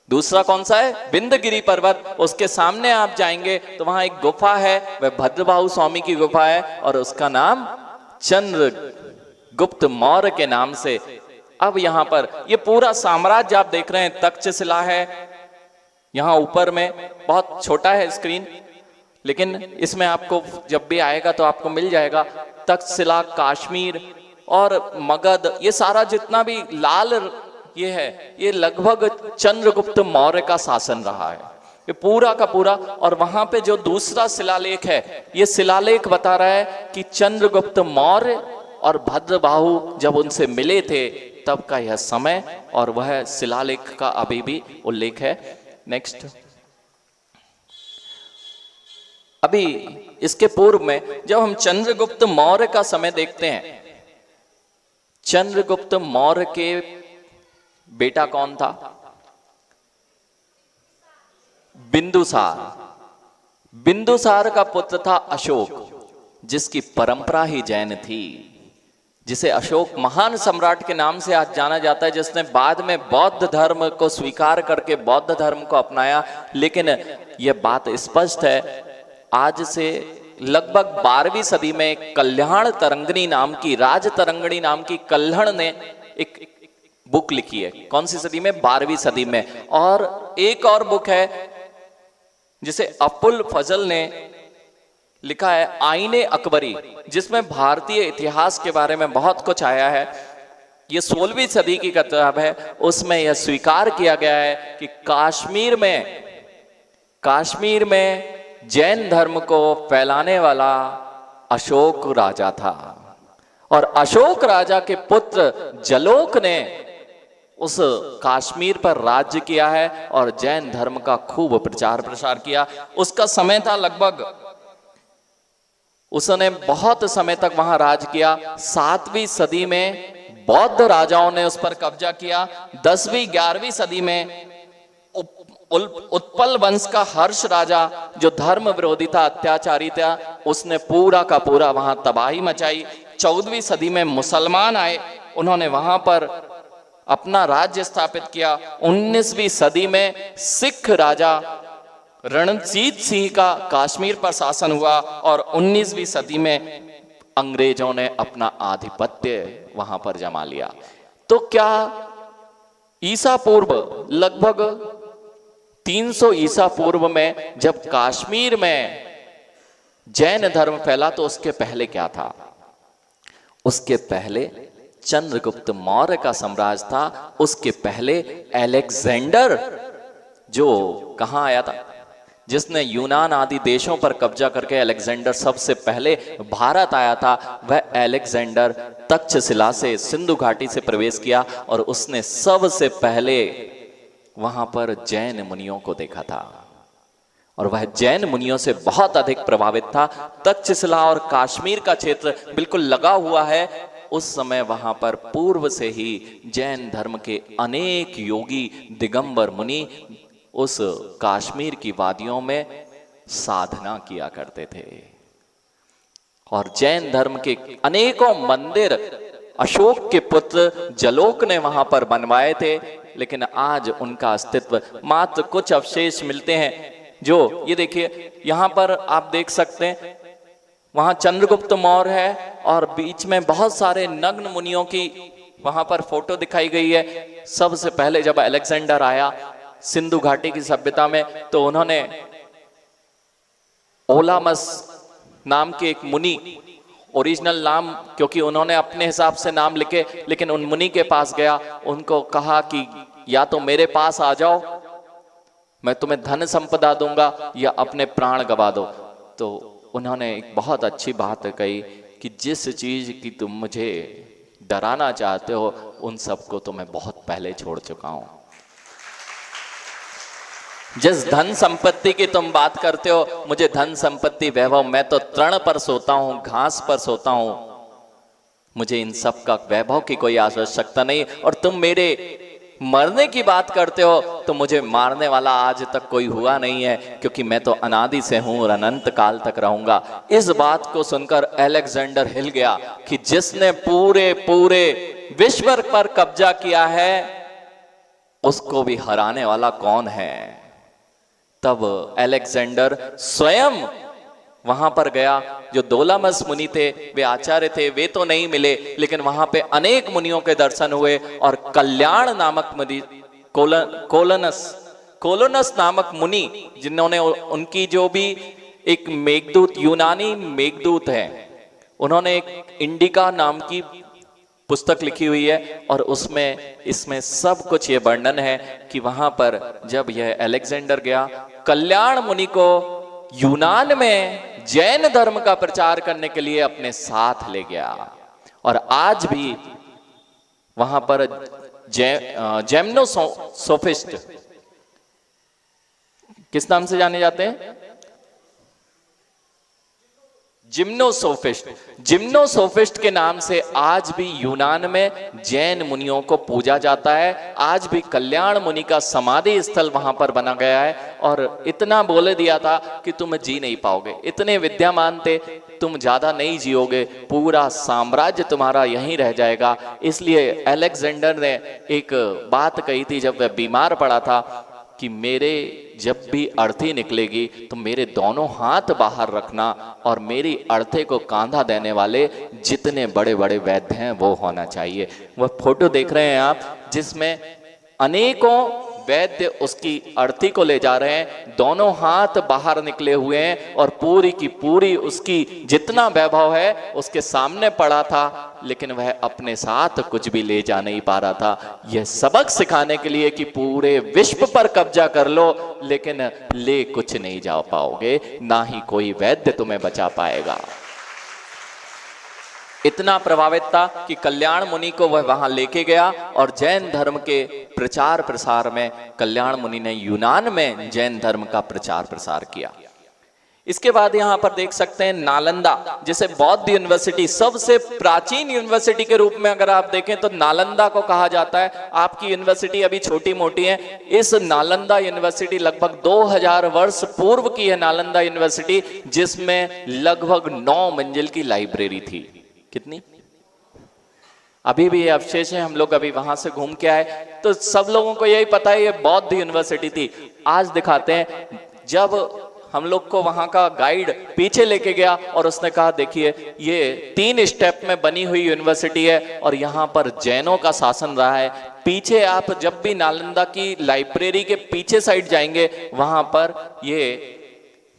दूसरा कौन सा है? विंध्यगिरी पर्वत। उसके सामने आप जाएंगे तो वहां एक गुफा है, वह भद्रबाहु स्वामी की गुफा है और उसका नाम चंद्रगुप्त मौर्य के नाम से। अब यहां पर ये पूरा साम्राज्य आप देख रहे हैं, तक्षशिला है यहां ऊपर में, बहुत छोटा है स्क्रीन, लेकिन इसमें आपको जब भी आएगा तो आपको मिल जाएगा। तक्षशिला, काश्मीर और मगध, ये सारा जितना भी लाल ये है, ये लगभग चंद्रगुप्त मौर्य का शासन रहा है, ये पूरा का पूरा। और वहां पे जो दूसरा शिलालेख है, ये शिलालेख बता रहा है कि चंद्रगुप्त मौर्य और भद्रबाहु जब उनसे मिले थे तब का यह समय और वह शिलालेख का अभी भी उल्लेख है। नेक्स्ट, अभी इसके पूर्व में जब हम चंद्रगुप्त मौर्य का समय देखते हैं, चंद्रगुप्त मौर्य के बेटा कौन था? बिंदुसार। बिंदुसार का पुत्र था अशोक, जिसकी परंपरा ही जैन थी, जिसे अशोक महान सम्राट के नाम से आज जाना जाता है, जिसने बाद में बौद्ध धर्म को स्वीकार करके बौद्ध धर्म को अपनाया। लेकिन यह बात स्पष्ट है, आज से लगभग 12वीं सदी में कल्याण तरंगिणी नाम की, राज तरंगिणी नाम की कल्हण ने एक बुक लिखी है। कौन सी सदी में? 12वीं सदी में। और एक और बुक है जिसे अपुल फजल ने लिखा है, आईने अकबरी, जिसमें भारतीय इतिहास के बारे में बहुत कुछ आया है। यह 16वीं सदी की किताब है। उसमें यह स्वीकार किया गया है कि कश्मीर में जैन धर्म को फैलाने वाला अशोक राजा था, और अशोक राजा के पुत्र जलोक ने उस कश्मीर पर राज्य किया है और जैन धर्म का खूब प्रचार प्रसार किया। उसका समय था लगभग, उसने बहुत समय तक वहां राज किया। 7वीं सदी में बौद्ध राजाओं ने उस पर कब्जा किया। 10वीं 11वीं सदी में उत्पल वंश का हर्ष राजा, जो धर्म विरोधी था, अत्याचारी था, उसने पूरा का पूरा वहां तबाही मचाई। 14वीं सदी में मुसलमान आए, उन्होंने वहां पर अपना राज्य स्थापित किया। 19वीं सदी में सिख राजा रणजीत सिंह का कश्मीर पर शासन हुआ, और 19वीं सदी में अंग्रेजों ने अपना आधिपत्य वहां पर जमा लिया। तो क्या ईसा पूर्व लगभग 300 ईसा पूर्व में जब कश्मीर में जैन धर्म फैला, तो उसके पहले क्या था? उसके पहले चंद्रगुप्त मौर्य का साम्राज्य था। उसके पहले अलेक्जेंडर, जो कहां आया था, जिसने यूनान आदि देशों पर कब्जा करके अलेक्जेंडर सबसे पहले भारत आया था, वह अलेक्जेंडर तक्षशिला से सिंधु घाटी से प्रवेश किया, और उसने सबसे पहले वहां पर जैन मुनियों को देखा था, और वह जैन मुनियों से बहुत अधिक प्रभावित था। तक्षशिला और कश्मीर का क्षेत्र बिल्कुल लगा हुआ है। उस समय वहां पर पूर्व से ही जैन धर्म के अनेक योगी दिगंबर मुनि उस कश्मीर की वादियों में साधना किया करते थे, और जैन धर्म के अनेकों मंदिर अशोक के पुत्र जलोक ने वहां पर बनवाए थे। लेकिन आज उनका अस्तित्व मात्र कुछ अवशेष मिलते हैं। जो ये देखिए, यहां पर आप देख सकते हैं, वहां चंद्रगुप्त मौर्य है, और बीच में बहुत सारे नग्न मुनियों की वहां पर फोटो दिखाई गई है। सबसे पहले जब अलेक्जेंडर आया सिंधु घाटी की सभ्यता में, तो उन्होंने ओलामस नाम के एक मुनि, ओरिजिनल नाम क्योंकि उन्होंने अपने हिसाब से नाम लिखे, लेकिन उन मुनि के पास गया, उनको कहा कि या तो मेरे पास आ जाओ, मैं तुम्हें धन संपदा दूंगा, या अपने प्राण गवा दो। तो उन्होंने एक बहुत अच्छी बात कही कि जिस चीज की तुम मुझे डराना चाहते हो, उन सबको तो मैं बहुत पहले छोड़ चुका हूं। जिस धन संपत्ति की तुम बात करते हो, मुझे धन संपत्ति वैभव, मैं तो तृण पर सोता हूं, घास पर सोता हूं, मुझे इन सब का वैभव की कोई आवश्यकता नहीं। और तुम मेरे मरने की बात करते हो, तो मुझे मारने वाला आज तक कोई हुआ नहीं है, क्योंकि मैं तो अनादि से हूं और अनंत काल तक रहूंगा। इस बात को सुनकर अलेक्जेंडर हिल गया कि जिसने पूरे पूरे विश्व पर कब्जा किया है, उसको भी हराने वाला कौन है। तब अलेक्जेंडर स्वयं वहां पर गया। जो दोलामस मुनि थे, वे आचार्य थे, वे तो नहीं मिले, लेकिन वहां पे अनेक मुनियों के दर्शन हुए, और कल्याण नामक मुनि, कोलोनस नामक मुनि, जिन्होंने उनकी जो भी एक मेघदूत, यूनानी मेघदूत है, उन्होंने एक इंडिका नाम की पुस्तक लिखी हुई है, और उसमें इसमें सब कुछ ये वर्णन है कि वहां पर जब यह अलेक्जेंडर गया, कल्याण मुनि को यूनान में जैन धर्म का प्रचार करने के लिए अपने साथ ले गया, और आज भी वहां पर जेमनोसोफिस्ट किस नाम से जाने जाते हैं? जिम्नोसोफिस्ट के नाम से आज भी यूनान में जैन मुनियों को पूजा जाता है। आज भी कल्याण मुनि का समाधि स्थल वहां पर बना गया है। और इतना बोले दिया था कि तुम जी नहीं पाओगे, इतने विद्यामान थे, तुम ज्यादा नहीं जियोगे, पूरा साम्राज्य तुम्हारा यहीं रह जाएगा। इसलिए अलेक्जेंडर ने एक बात कही थी जब वह बीमार पड़ा था कि मेरे जब भी अर्थी निकलेगी तो मेरे दोनों हाथ बाहर रखना और मेरी अर्थे को कांधा देने वाले जितने बड़े बड़े वैद्य हैं वो होना चाहिए। वह फोटो देख रहे हैं आप, जिसमें अनेकों वैद्य उसकी अर्थी को ले जा रहे हैं, दोनों हाथ बाहर निकले हुए हैं और पूरी की पूरी उसकी जितना वैभव है उसके सामने पड़ा था, लेकिन वह अपने साथ कुछ भी ले जा नहीं पा रहा था। यह सबक सिखाने के लिए कि पूरे विश्व पर कब्जा कर लो लेकिन ले कुछ नहीं जा पाओगे, ना ही कोई वैद्य तुम्हें बचा पाएगा। इतना प्रभावित था कि कल्याण मुनि को वह वहां लेके गया और जैन धर्म के प्रचार प्रसार में कल्याण मुनि ने यूनान में जैन धर्म का प्रचार प्रसार किया। इसके बाद यहां पर देख सकते हैं नालंदा, जिसे बौद्ध यूनिवर्सिटी, सबसे प्राचीन यूनिवर्सिटी के रूप में अगर आप देखें तो नालंदा को कहा जाता है। आपकी यूनिवर्सिटी अभी छोटी मोटी है, इस नालंदा यूनिवर्सिटी लगभग 2000 वर्ष पूर्व की है नालंदा यूनिवर्सिटी, जिसमें लगभग 9 मंजिल की लाइब्रेरी थी। कितनी? अभी भी ये अवशेष है, हम लोग अभी वहां से घूम के आए तो सब लोगों को यही पता है ये बौद्ध यूनिवर्सिटी थी। आज दिखाते हैं, जब हम लोग को वहां का गाइड पीछे लेके गया और उसने कहा देखिए ये 3 स्टेप में बनी हुई यूनिवर्सिटी है और यहाँ पर जैनों का शासन रहा है। पीछे आप जब भी नालंदा की लाइब्रेरी के पीछे साइड जाएंगे वहां पर ये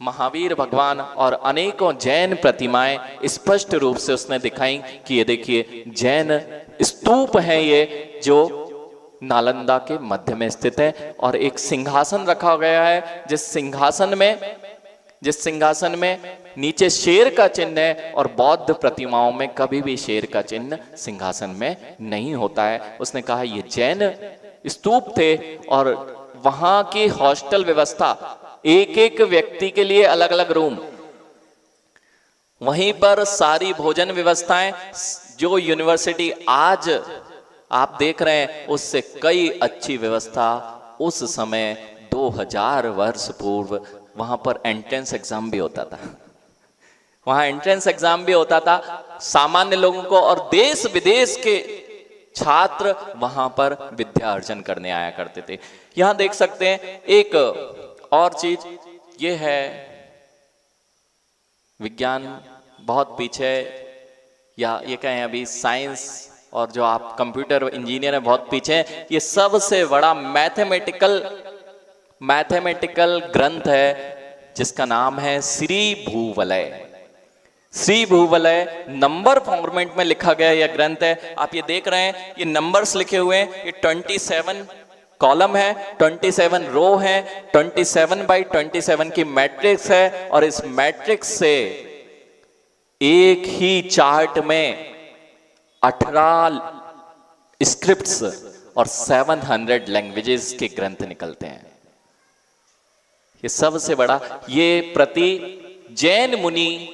महावीर भगवान और अनेकों जैन प्रतिमाएं स्पष्ट रूप से उसने दिखाई कि ये देखिए जैन स्तूप हैं ये, जो नालंदा के मध्य में स्थित है। और एक सिंहासन रखा गया है, जिस सिंहासन में नीचे शेर का चिन्ह है और बौद्ध प्रतिमाओं में कभी भी शेर का चिन्ह सिंहासन में नहीं होता है। उसने कहा ये जैन स्तूप थे और वहां की हॉस्टल व्यवस्था, एक एक व्यक्ति के लिए अलग अलग रूम, वहीं पर सारी भोजन व्यवस्थाएं, जो यूनिवर्सिटी आज आप देख रहे हैं उससे कई अच्छी व्यवस्था उस समय 2000 वर्ष पूर्व वहां पर एंट्रेंस एग्जाम भी होता था। वहां एंट्रेंस एग्जाम भी होता था सामान्य लोगों को, और देश विदेश के छात्र वहां पर विद्या अर्जन करने आया करते थे। यहां देख सकते हैं एक और चीज, ये है विज्ञान बहुत पीछे, या ये कहें अभी साइंस और जो आप कंप्यूटर इंजीनियर है बहुत पीछे हैं। ये सबसे बड़ा मैथमेटिकल ग्रंथ है जिसका नाम है श्री भूवलय। श्री भूवलय नंबर फॉर्मेट में लिखा गया यह ग्रंथ है। आप ये देख रहे हैं, ये नंबर्स लिखे हुए हैं, ये 27 कॉलम है, 27 रो है, 27 बाई 27 की मैट्रिक्स है, और इस मैट्रिक्स से एक ही चार्ट में 18 स्क्रिप्ट्स और 700 लैंग्वेजेस के ग्रंथ निकलते हैं। ये सबसे बड़ा, ये प्रति जैन मुनि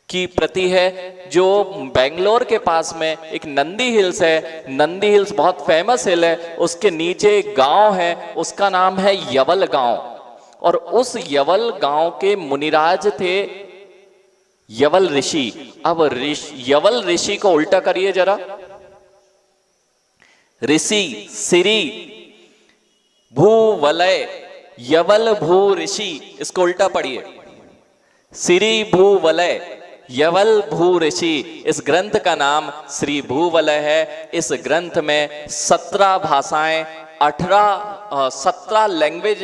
की प्रति है, जो बेंगलोर के पास में एक नंदी हिल्स है। नंदी हिल्स बहुत फेमस हिल है, उसके नीचे एक गांव है, उसका नाम है यवल गांव, और उस यवल गांव के मुनिराज थे यवल ऋषि। अब यवल ऋषि को उल्टा करिए जरा, ऋषि श्री भूवलय यवल भू ऋषि, इसको उल्टा पढ़िए, श्री भूवलय यवल भू ऋषि। इस ग्रंथ का नाम श्री भूवलय है। इस ग्रंथ में 17 भाषाएं, 17 लैंग्वेज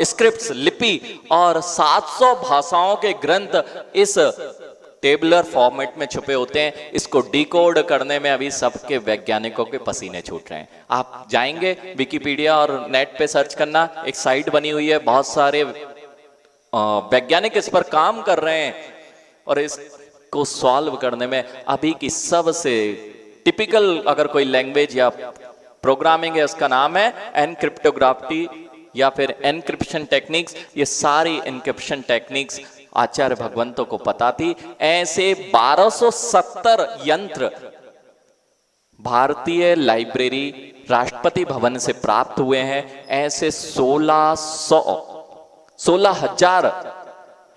स्क्रिप्ट्स लिपि और 700 भाषाओं के ग्रंथ इस टेबुलर फॉर्मेट में छुपे होते हैं। इसको डिकोड करने में अभी सबके वैज्ञानिकों के पसीने छूट रहे हैं। आप जाएंगे विकिपीडिया और नेट पे सर्च करना, एक साइट बनी हुई है, बहुत सारे वैज्ञानिक इस पर काम कर रहे हैं और इस को सॉल्व करने में अभी की सबसे टिपिकल अगर कोई लैंग्वेज या प्रोग्रामिंग है उसका नाम है एनक्रिप्टोग्राफी या फिर एनक्रिप्शन टेक्निक्स। ये सारी एनक्रिप्शन टेक्निक्स आचार्य भगवंतों को पता थी। ऐसे 1270 यंत्र भारतीय लाइब्रेरी राष्ट्रपति भवन से प्राप्त हुए हैं। ऐसे 16,000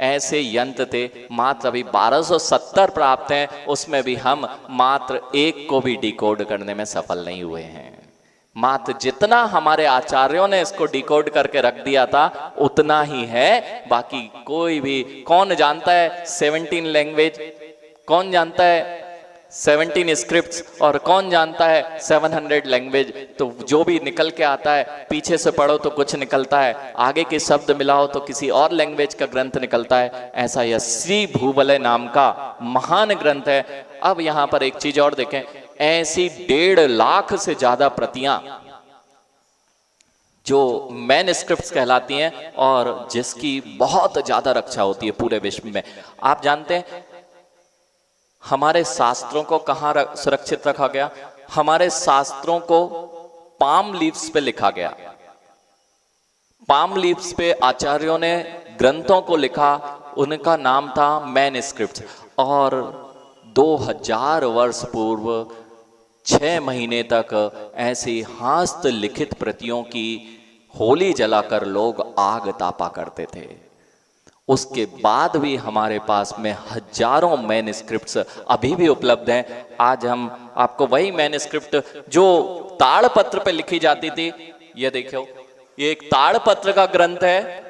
ऐसे यंत्र थे, मात्र अभी 1270 प्राप्त हैं। उसमें भी हम मात्र एक को भी डिकोड करने में सफल नहीं हुए हैं। मात्र जितना हमारे आचार्यों ने इसको डिकोड करके रख दिया था उतना ही है, बाकी कोई भी कौन जानता है 17 लैंग्वेज, कौन जानता है 17 स्क्रिप्ट्स और कौन जानता है 700 लैंग्वेज। तो जो भी निकल के आता है पीछे से पढ़ो तो कुछ निकलता है, आगे के शब्द मिलाओ तो किसी और लैंग्वेज का ग्रंथ निकलता है। ऐसा यह श्री भूवलय नाम का महान ग्रंथ है। अब यहां पर एक चीज और देखें, ऐसी 1.5 लाख से ज्यादा प्रतियां जो मैनस्क्रिप्ट्स कहलाती हैं और जिसकी बहुत ज्यादा रक्षा होती है पूरे विश्व में। आप जानते हैं हमारे शास्त्रों को कहां सुरक्षित रखा गया? हमारे शास्त्रों को पाम लीव्स पे लिखा गया। पाम लीव्स पे आचार्यों ने ग्रंथों को लिखा, उनका नाम था मैनस्क्रिप्ट्स। और 2000 वर्ष पूर्व 6 महीने तक ऐसी हस्तलिखित प्रतियों की होली जलाकर लोग आग तापा करते थे। उसके बाद भी हमारे पास में हजारों मैनस्क्रिप्ट्स अभी भी उपलब्ध हैं। आज हम आपको वही मैनस्क्रिप्ट जो ताड़पत्र पे लिखी जाती थी, ये देखो, ये एक ताड़पत्र का ग्रंथ है,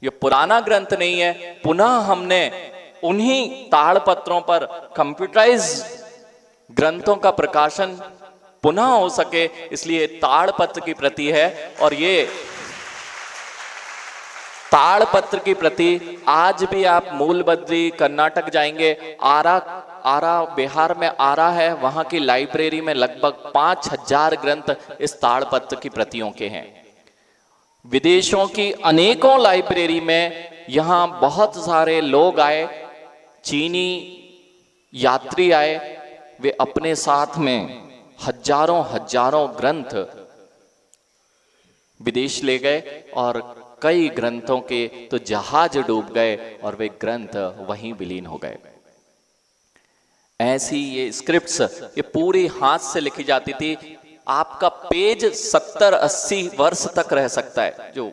ये पुराना ग्रंथ नहीं है। पुनः हमने उन्हीं ताड़पत्रों पर कंप्यूटराइज ग्रंथों का प्रकाशन पुनः हो सके, इसलिए ताड़पत्र की प्रति है। और ये ताड़पत्र की प्रति आज भी आप मूलबद्री कर्नाटक जाएंगे, आरा बिहार में आरा है, वहां की लाइब्रेरी में लगभग 5000 ग्रंथ इस ताड़पत्र की प्रतियों के हैं। विदेशों की अनेकों लाइब्रेरी में यहां बहुत सारे लोग आए, चीनी यात्री आए, वे अपने साथ में हजारों ग्रंथ विदेश ले गए और कई ग्रंथों के तो जहाज डूब गए और वे ग्रंथ वहीं विलीन हो गए। ऐसी ये स्क्रिप्ट्स ये पूरी हाथ से लिखी जाती थी। आपका पेज 70-80 वर्ष तक रह सकता है। जो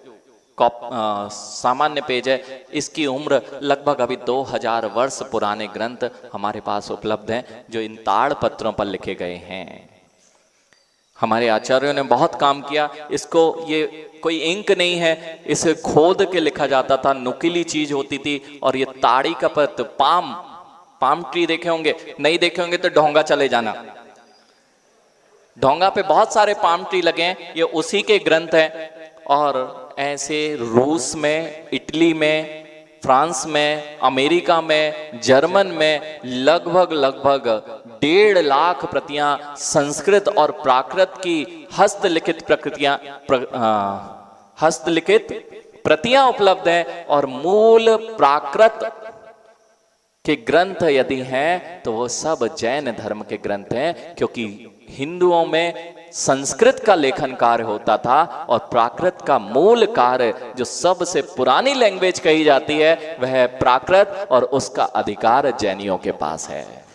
सामान्य पेज है इसकी उम्र लगभग अभी 2000 वर्ष पुराने ग्रंथ हमारे पास उपलब्ध हैं जो इन ताड़पत्रों पर लिखे गए हैं। हमारे आचार्यों ने बहुत काम किया। इसको ये कोई इंक नहीं है, इसे खोद के लिखा जाता था, नुकीली चीज होती थी। और ये ताड़ी का पत्त, पाम ट्री देखे होंगे, नहीं देखे होंगे तो ढोंगा चले जाना। ढोंगा पे बहुत सारे पाम ट्री लगे हैं, ये उसी के ग्रंथ हैं। और ऐसे रूस में, इटली में, फ्रांस में, अमेरिका में, जर्मन में लगभग 1.5 लाख प्रतियां संस्कृत और प्राकृत की हस्तलिखित प्रतियां उपलब्ध हैं। और मूल प्राकृत के ग्रंथ यदि हैं तो वो सब जैन धर्म के ग्रंथ हैं, क्योंकि हिंदुओं में संस्कृत का लेखन कार्य होता था और प्राकृत का मूल कार्य जो सबसे पुरानी लैंग्वेज कही जाती है वह है प्राकृत, और उसका अधिकार जैनियों के पास है।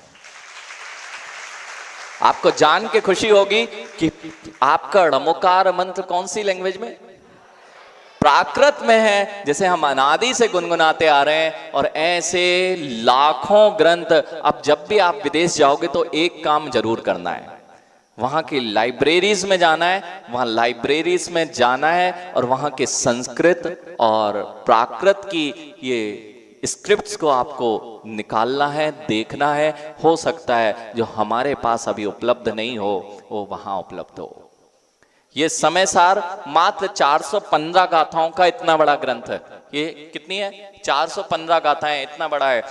आपको जान के खुशी होगी कि आपका णमोकार मंत्र कौन सी लैंग्वेज में? प्राकृत में है, जिसे हम अनादि से गुनगुनाते आ रहे हैं। और ऐसे लाखों ग्रंथ। अब जब भी आप विदेश जाओगे तो एक काम जरूर करना है, वहां की लाइब्रेरीज में जाना है, वहां लाइब्रेरीज में जाना है और वहां के संस्कृत और प्राकृत की ये स्क्रिप्ट्स को आपको निकालना है, देखना है। हो सकता है जो हमारे पास अभी उपलब्ध नहीं हो वो वहां उपलब्ध हो। ये समय सार मात्र 415 गाथाओं का इतना बड़ा ग्रंथ है। ये कितनी है? 415 गाथाएं, इतना बड़ा है।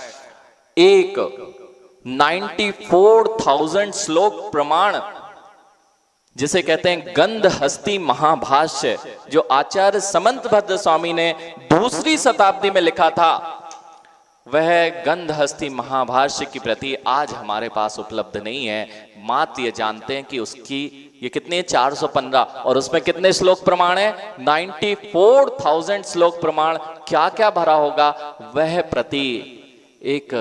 एक 94,000 श्लोक प्रमाण जिसे कहते हैं गंध हस्ती महाभाष्य, जो आचार्य समंतभद्र स्वामी ने 2री शताब्दी में लिखा था। वह गंधहस्ती महाभाष्य की प्रति आज हमारे पास उपलब्ध नहीं है। मात्र ये जानते हैं कि उसकी ये कितने 415 और उसमें कितने श्लोक प्रमाण है 94,000 श्लोक प्रमाण। क्या क्या भरा होगा वह प्रति एक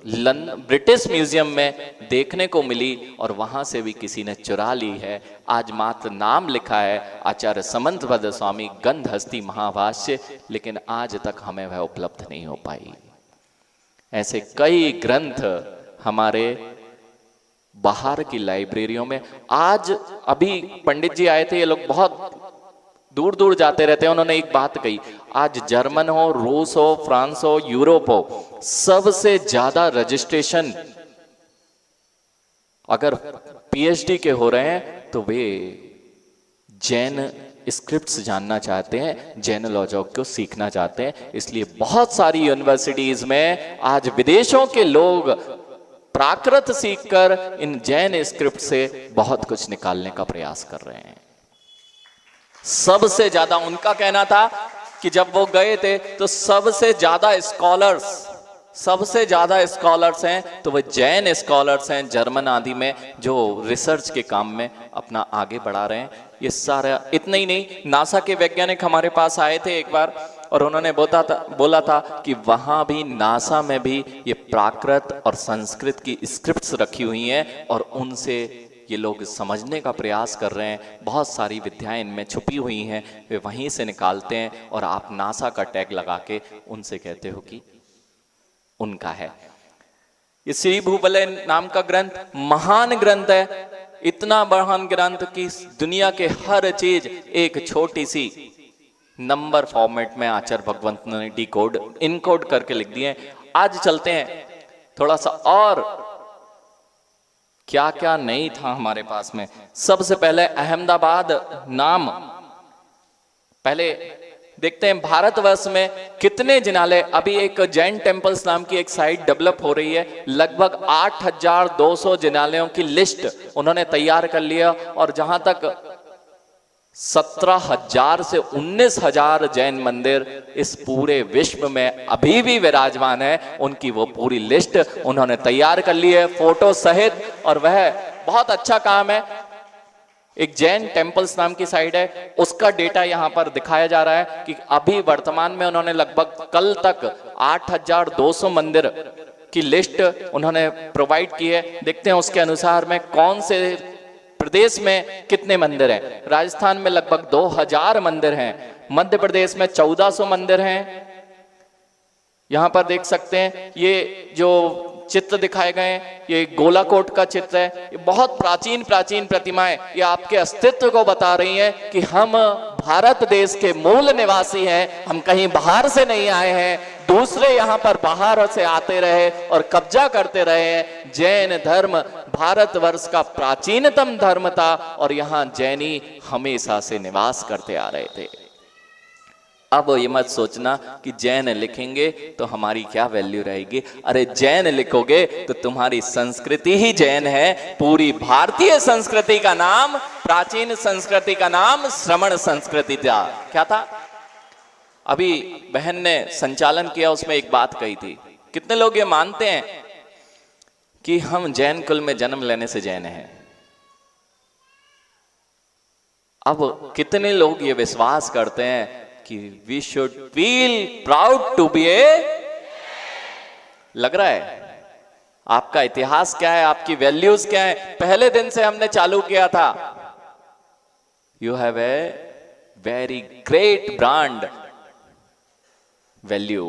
ब्रिटिश म्यूजियम में देखने को मिली और वहां से भी किसी ने चुरा ली है। आज मात्र नाम लिखा है आचार्य समंतभद्र स्वामी गंधहस्ती महाभाष्य, लेकिन आज तक हमें वह उपलब्ध नहीं हो पाई। ऐसे कई ग्रंथ हमारे बाहर की लाइब्रेरियों में आज अभी पंडित जी आए थे, ये लोग बहुत दूर दूर जाते रहते हैं। उन्होंने एक बात कही, आज जर्मन हो, रूस हो, फ्रांस हो, यूरोप हो, सबसे ज्यादा रजिस्ट्रेशन अगर पीएचडी के हो रहे हैं तो वे जैन स्क्रिप्ट्स जानना चाहते हैं, जैनोलॉजी को सीखना चाहते हैं। इसलिए बहुत सारी यूनिवर्सिटीज में आज विदेशों के लोग प्राकृत सीखकर इन जैन स्क्रिप्ट से बहुत कुछ निकालने का प्रयास कर रहे हैं। सबसे ज्यादा उनका कहना था कि जब वो गए थे तो सबसे ज्यादा स्कॉलर्स हैं तो वो जैन स्कॉलर्स हैं जर्मन आदि में, जो रिसर्च के काम में अपना आगे बढ़ा रहे हैं। ये सारा इतना ही नहीं, नासा के वैज्ञानिक हमारे पास आए थे एक बार और उन्होंने बोला था कि वहां भी नासा में भी ये प्राकृत और संस्कृत की स्क्रिप्ट्स रखी हुई हैं और उनसे ये लोग समझने का प्रयास कर रहे हैं। बहुत सारी विद्याएं इनमें छुपी हुई हैं, वे वहीं से निकालते हैं और आप नासा का टैग लगा के उनसे कहते हो कि उनका है। ये श्री भूबले नाम का ग्रंथ महान ग्रंथ है, इतना महान ग्रंथ कि दुनिया के हर चीज एक छोटी सी नंबर फॉर्मेट में आचार्य भगवंत ने इनकोड करके लिख दिए। आज चलते हैं थोड़ा सा और क्या क्या नहीं था हमारे पास में। सबसे पहले अहमदाबाद नाम, पहले देखते हैं भारतवर्ष में कितने जिनालय। अभी एक जैन टेम्पल्स नाम की एक साइट डेवलप हो रही है, लगभग 8,200 जिनालयों की लिस्ट उन्होंने तैयार कर लिया और जहां तक 17,000 से 19,000 जैन मंदिर इस पूरे विश्व में अभी भी विराजमान है, उनकी वो पूरी लिस्ट उन्होंने तैयार कर ली है फोटो सहित। और वह बहुत अच्छा काम है। एक जैन टेम्पल्स नाम की साइट है, उसका डेटा यहां पर दिखाया जा रहा है कि अभी वर्तमान में उन्होंने लगभग कल तक 8,200 मंदिर की लिस्ट उन्होंने प्रोवाइड की है। देखते हैं उसके अनुसार में कौन से प्रदेश में कितने मंदिर हैं। राजस्थान में लगभग 2,000 मंदिर हैं, मध्य प्रदेश में 1,400 मंदिर हैं। यहां पर देख सकते हैं ये जो चित्र दिखाए गए हैं, ये गोलाकोट का चित्र है। ये बहुत प्राचीन प्रतिमाएं, ये आपके अस्तित्व को बता रही हैं कि हम भारत देश के मूल निवासी हैं, हम कहीं बाहर से नहीं आए हैं। दूसरे यहाँ पर बाहर से आते रहे और कब्जा करते रहे हैं। जैन धर्म भारतवर्ष का प्राचीनतम धर्म था और यहाँ जैनी हमेशा से निवास करते आ रहे थे। अब ये मत सोचना कि जैन लिखेंगे तो हमारी क्या वैल्यू रहेगी। अरे जैन लिखोगे तो तुम्हारी संस्कृति ही जैन है। पूरी भारतीय संस्कृति का नाम, प्राचीन संस्कृति का नाम श्रमण संस्कृति था। क्या था? अभी बहन ने संचालन किया, उसमें एक बात कही थी, कितने लोग ये मानते हैं कि हम जैन कुल में जन्म लेने से जैन हैं। अब कितने लोग ये विश्वास करते हैं कि we should feel proud to be a. लग रहा है आपका इतिहास क्या है, आपकी वैल्यूज क्या है। पहले दिन से हमने चालू किया था, you have a very great brand value,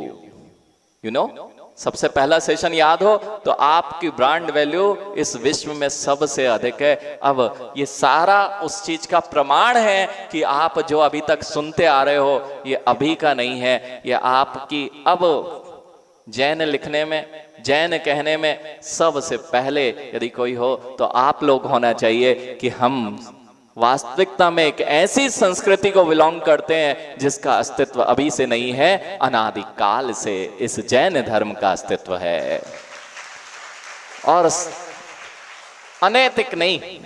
you know. सबसे पहला सेशन याद हो तो आपकी ब्रांड वैल्यू इस विश्व में सबसे अधिक है। अब ये सारा उस चीज का प्रमाण है कि आप जो अभी तक सुनते आ रहे हो ये अभी का नहीं है, ये आपकी अब जैन लिखने में, जैन कहने में सबसे पहले यदि कोई हो तो आप लोग होना चाहिए कि हम वास्तविकता में एक ऐसी संस्कृति को बिलोंग करते हैं जिसका अस्तित्व अभी से नहीं है, अनादिकाल से इस जैन धर्म का अस्तित्व है। और अनैतिक नहीं,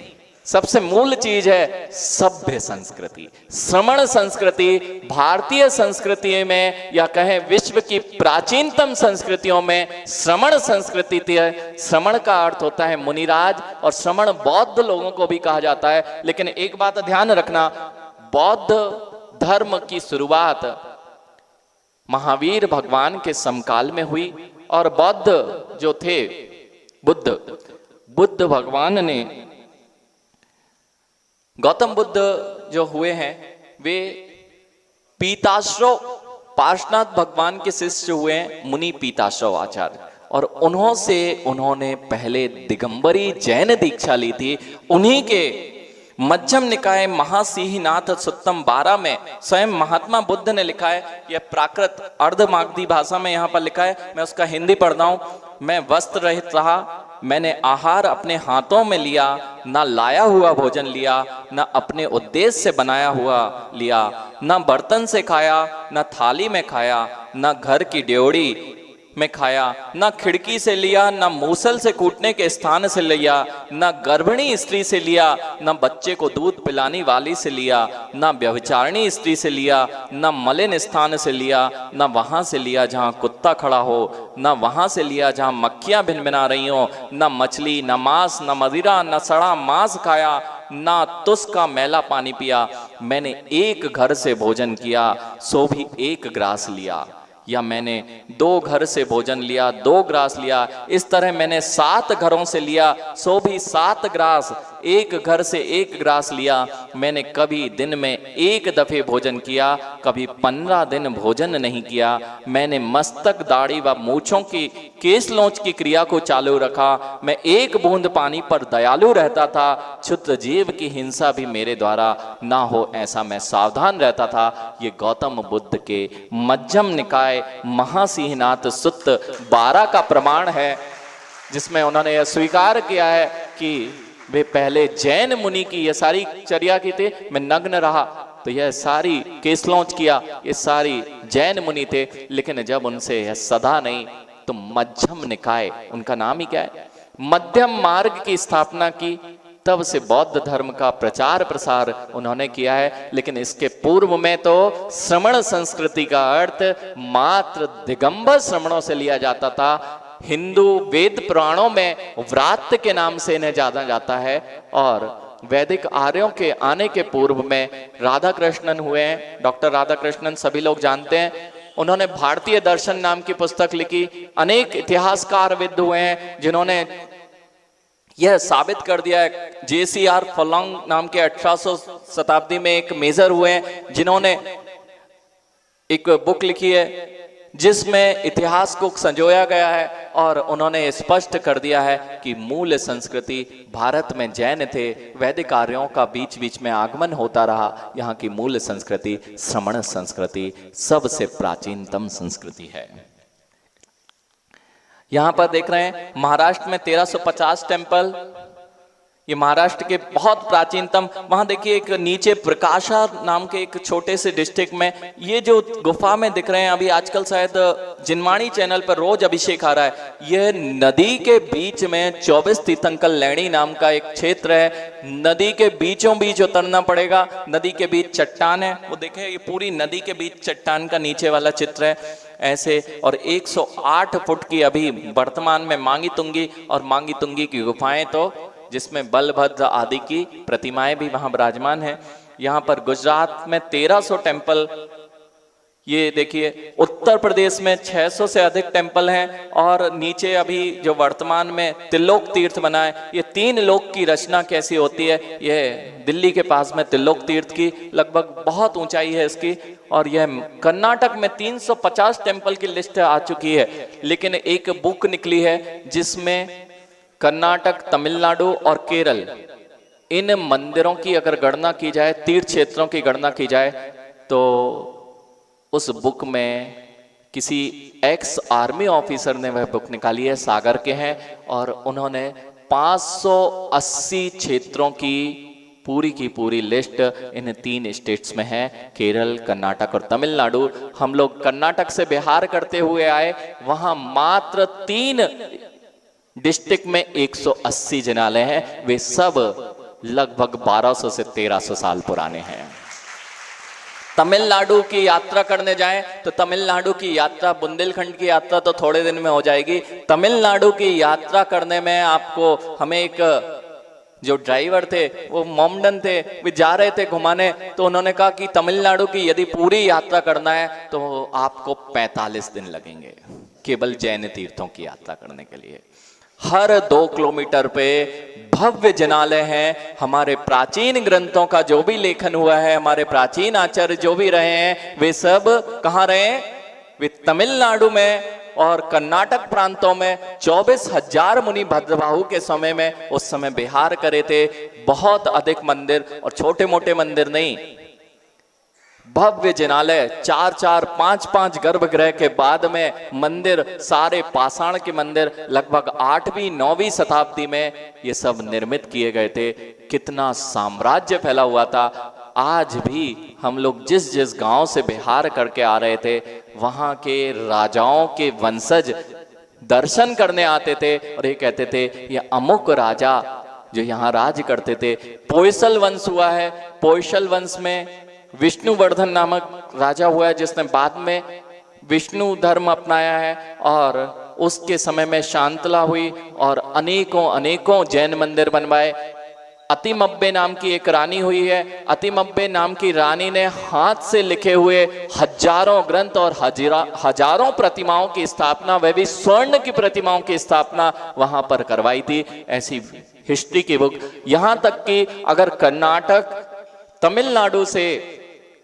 सबसे मूल चीज है सभ्य संस्कृति। श्रमण संस्कृति भारतीय संस्कृति में या कहें विश्व की प्राचीनतम संस्कृतियों में श्रमण संस्कृति थी। श्रमण का अर्थ होता है मुनिराज, और श्रमण बौद्ध लोगों को भी कहा जाता है। लेकिन एक बात ध्यान रखना, बौद्ध धर्म की शुरुआत महावीर भगवान के समकाल में हुई, और बौद्ध जो थे बुद्ध भगवान ने, गौतम बुद्ध जो हुए हैं वे पीताश्रव पार्श्वनाथ भगवान के शिष्य हुए हैं, मुनि पीताश्रव आचार्य, और उन्होंने पहले दिगंबरी जैन दीक्षा ली थी। उन्हीं के मध्यम निकाय महासिंहनाथ सुत्तम 12 में स्वयं महात्मा बुद्ध ने लिखा है, यह प्राकृत अर्धमागधी भाषा में यहाँ पर लिखा है, मैं उसका हिंदी पढ़ता हूँ। मैं वस्त्र रहित रहा, मैंने आहार अपने हाथों में लिया, ना लाया हुआ भोजन लिया, ना अपने उद्देश्य से बनाया हुआ लिया, ना बर्तन से खाया, ना थाली में खाया, ना घर की ड्योढ़ी में खाया, ना खिड़की से लिया, ना मूसल से कूटने के स्थान से लिया, ना गर्भिणी स्त्री से लिया, ना बच्चे को दूध पिलाने वाली से लिया, ना व्यभिचारिणी स्त्री से लिया, ना मलिन स्थान से लिया, ना वहां से लिया जहां कुत्ता खड़ा हो, ना वहां से लिया जहां मक्खियां भिनभिना रही हो, ना मछली, ना मांस, ना मदिरा, ना सड़ा मांस खाया, ना तुस का मैला पानी पिया। मैंने एक घर से भोजन किया, सो भी एक ग्रास लिया, या मैंने 2 घर से भोजन लिया, 2 ग्रास लिया। इस तरह मैंने 7 घरों से लिया, सो भी 7 ग्रास, एक घर से 1 ग्रास लिया। मैंने कभी दिन में 1 दफे भोजन किया, कभी 15 दिन भोजन नहीं किया। मैंने मस्तक, दाढ़ी व मूछों की केस लोच की क्रिया को चालू रखा। मैं 1 बूंद पानी पर दयालु रहता था। क्षुद्र जीव की हिंसा भी मेरे द्वारा ना हो ऐसा मैं सावधान रहता था। ये गौतम बुद्ध के मध्यम निकाय महासिंहनाथ सुत्त 12 का प्रमाण है, जिसमें उन्होंने यह स्वीकार किया है कि वे पहले जैन मुनि की यह सारी चर्या की थे। मैं नग्न रहा तो यह सारी केसलौच किया, ये सारी जैन मुनि थे। लेकिन जब उनसे यह सदा नहीं तो मध्यम निकाय, उनका नाम ही क्या है, मध्यम मार्ग की स्थापना की। तब से बौद्ध धर्म का प्रचार प्रसार उन्होंने किया है। लेकिन इसके पूर्व में तो श्रमण संस्कृति का अर्थ मात्र दिगंबर श्रमणों से लिया जाता था। हिंदू वेद पुराणों में व्रात्य के नाम से इन्हें जाना जाता है, और वैदिक आर्यों के आने के पूर्व में राधा कृष्णन हुए हैं। डॉक्टर राधा कृष्णन सभी लोग जानते हैं। उन्होंने भारतीय दर्शन नाम की पुस्तक लिखी। अनेक इतिहासकार विद हुए हैं जिन्होंने यह साबित कर दिया है। JCR फलोंग नाम के 1800 शताब्दी में एक मेजर हुए हैं जिन्होंने एक बुक लिखी है जिसमें इतिहास को संजोया गया है, और उन्होंने स्पष्ट कर दिया है कि मूल संस्कृति भारत में जैन थे। वैदिक आर्यों का बीच बीच में आगमन होता रहा। यहाँ की मूल संस्कृति श्रमण संस्कृति सबसे प्राचीनतम संस्कृति है। यहां पर देख रहे हैं महाराष्ट्र में 1350 टेम्पल, ये महाराष्ट्र के बहुत प्राचीनतम। वहां देखिए एक नीचे प्रकाशा नाम के एक छोटे से डिस्ट्रिक्ट में ये जो गुफा में दिख रहे हैं, अभी आजकल शायद जिनवाणी चैनल पर रोज अभिषेक आ रहा है। यह नदी के बीच में 24 तीर्थंकर लैणी नाम का एक क्षेत्र है। नदी के बीचों बीच उतरना पड़ेगा। नदी के बीच चट्टान है, वो देखें ये पूरी नदी के बीच चट्टान का नीचे वाला चित्र है ऐसे। और 108 फुट की अभी वर्तमान में मांगी तुंगी और मांगी तुंगी की गुफाएं, तो जिसमें बलभद्र आदि की प्रतिमाएं भी वहां विराजमान है। यहाँ पर गुजरात में 1300 टेम्पल, ये देखिए उत्तर प्रदेश में 600 से अधिक टेम्पल हैं, और नीचे अभी जो वर्तमान में त्रिलोक तीर्थ बना है, ये 3 लोक की रचना कैसी होती है, यह दिल्ली के पास में त्रिलोक तीर्थ की लगभग बहुत ऊंचाई है इसकी। और यह कर्नाटक में 350 टेम्पल की लिस्ट आ चुकी है। लेकिन एक बुक निकली है जिसमें कर्नाटक, तमिलनाडु और केरल, इन मंदिरों की अगर गणना की जाए, तीर्थ क्षेत्रों की गणना की जाए, तो उस बुक में किसी एक्स आर्मी ऑफिसर ने वह बुक निकाली है, सागर के हैं, और उन्होंने 580 क्षेत्रों की पूरी लिस्ट इन 3 स्टेट्स में है, केरल, कर्नाटक और तमिलनाडु। हम लोग कर्नाटक से बिहार करते हुए आए, वहां मात्र 3 डिस्ट्रिक्ट में 180 जिनालय हैं। वे सब लगभग 1200 से 1300 साल पुराने हैं। तमिलनाडु की यात्रा करने जाएं तो तमिलनाडु की यात्रा, बुंदेलखंड की यात्रा तो थोड़े दिन में हो जाएगी। तमिलनाडु की यात्रा करने में आपको, हमें एक जो ड्राइवर थे वो मोमडन थे, वे जा रहे थे घुमाने, तो उन्होंने कहा कि तमिलनाडु की यदि पूरी यात्रा करना है तो आपको 45 दिन लगेंगे केवल जैन तीर्थों की यात्रा करने के लिए। हर 2 किलोमीटर पे भव्य जिनालय हैं। हमारे प्राचीन ग्रंथों का जो भी लेखन हुआ है, हमारे प्राचीन आचार्य जो भी रहे हैं, वे सब कहाँ रहे? वे तमिलनाडु में और कर्नाटक प्रांतों में 24,000 मुनि भद्रबाहु के समय में उस समय विहार करे थे। बहुत अधिक मंदिर, और छोटे मोटे मंदिर नहीं, भव्य जिनालय, 4-4, 5-5 गर्भगृह के बाद में मंदिर, सारे पाषाण के मंदिर लगभग 8वीं 9वीं शताब्दी में ये सब निर्मित किए गए थे। कितना साम्राज्य फैला हुआ था। आज भी हम लोग जिस जिस गांव से बिहार करके आ रहे थे, वहां के राजाओं के वंशज दर्शन करने आते थे और ये कहते थे ये अमुक राजा जो यहाँ राज करते थे। पोयसल वंश हुआ है, पोयसल वंश में विष्णुवर्धन नामक राजा हुआ है जिसने बाद में विष्णु धर्म अपनाया है, और उसके समय में शांतला हुई और अनेकों अनेकों जैन मंदिर बनवाए। अतिमब्बे नाम की एक रानी हुई है। अतिमब्बे नाम की रानी ने हाथ से लिखे हुए हजारों ग्रंथ और हजारों प्रतिमाओं की स्थापना, वह भी स्वर्ण की प्रतिमाओं की स्थापना वहां पर करवाई थी। ऐसी हिस्ट्री की बुक। यहां तक कि अगर कर्नाटक, तमिलनाडु से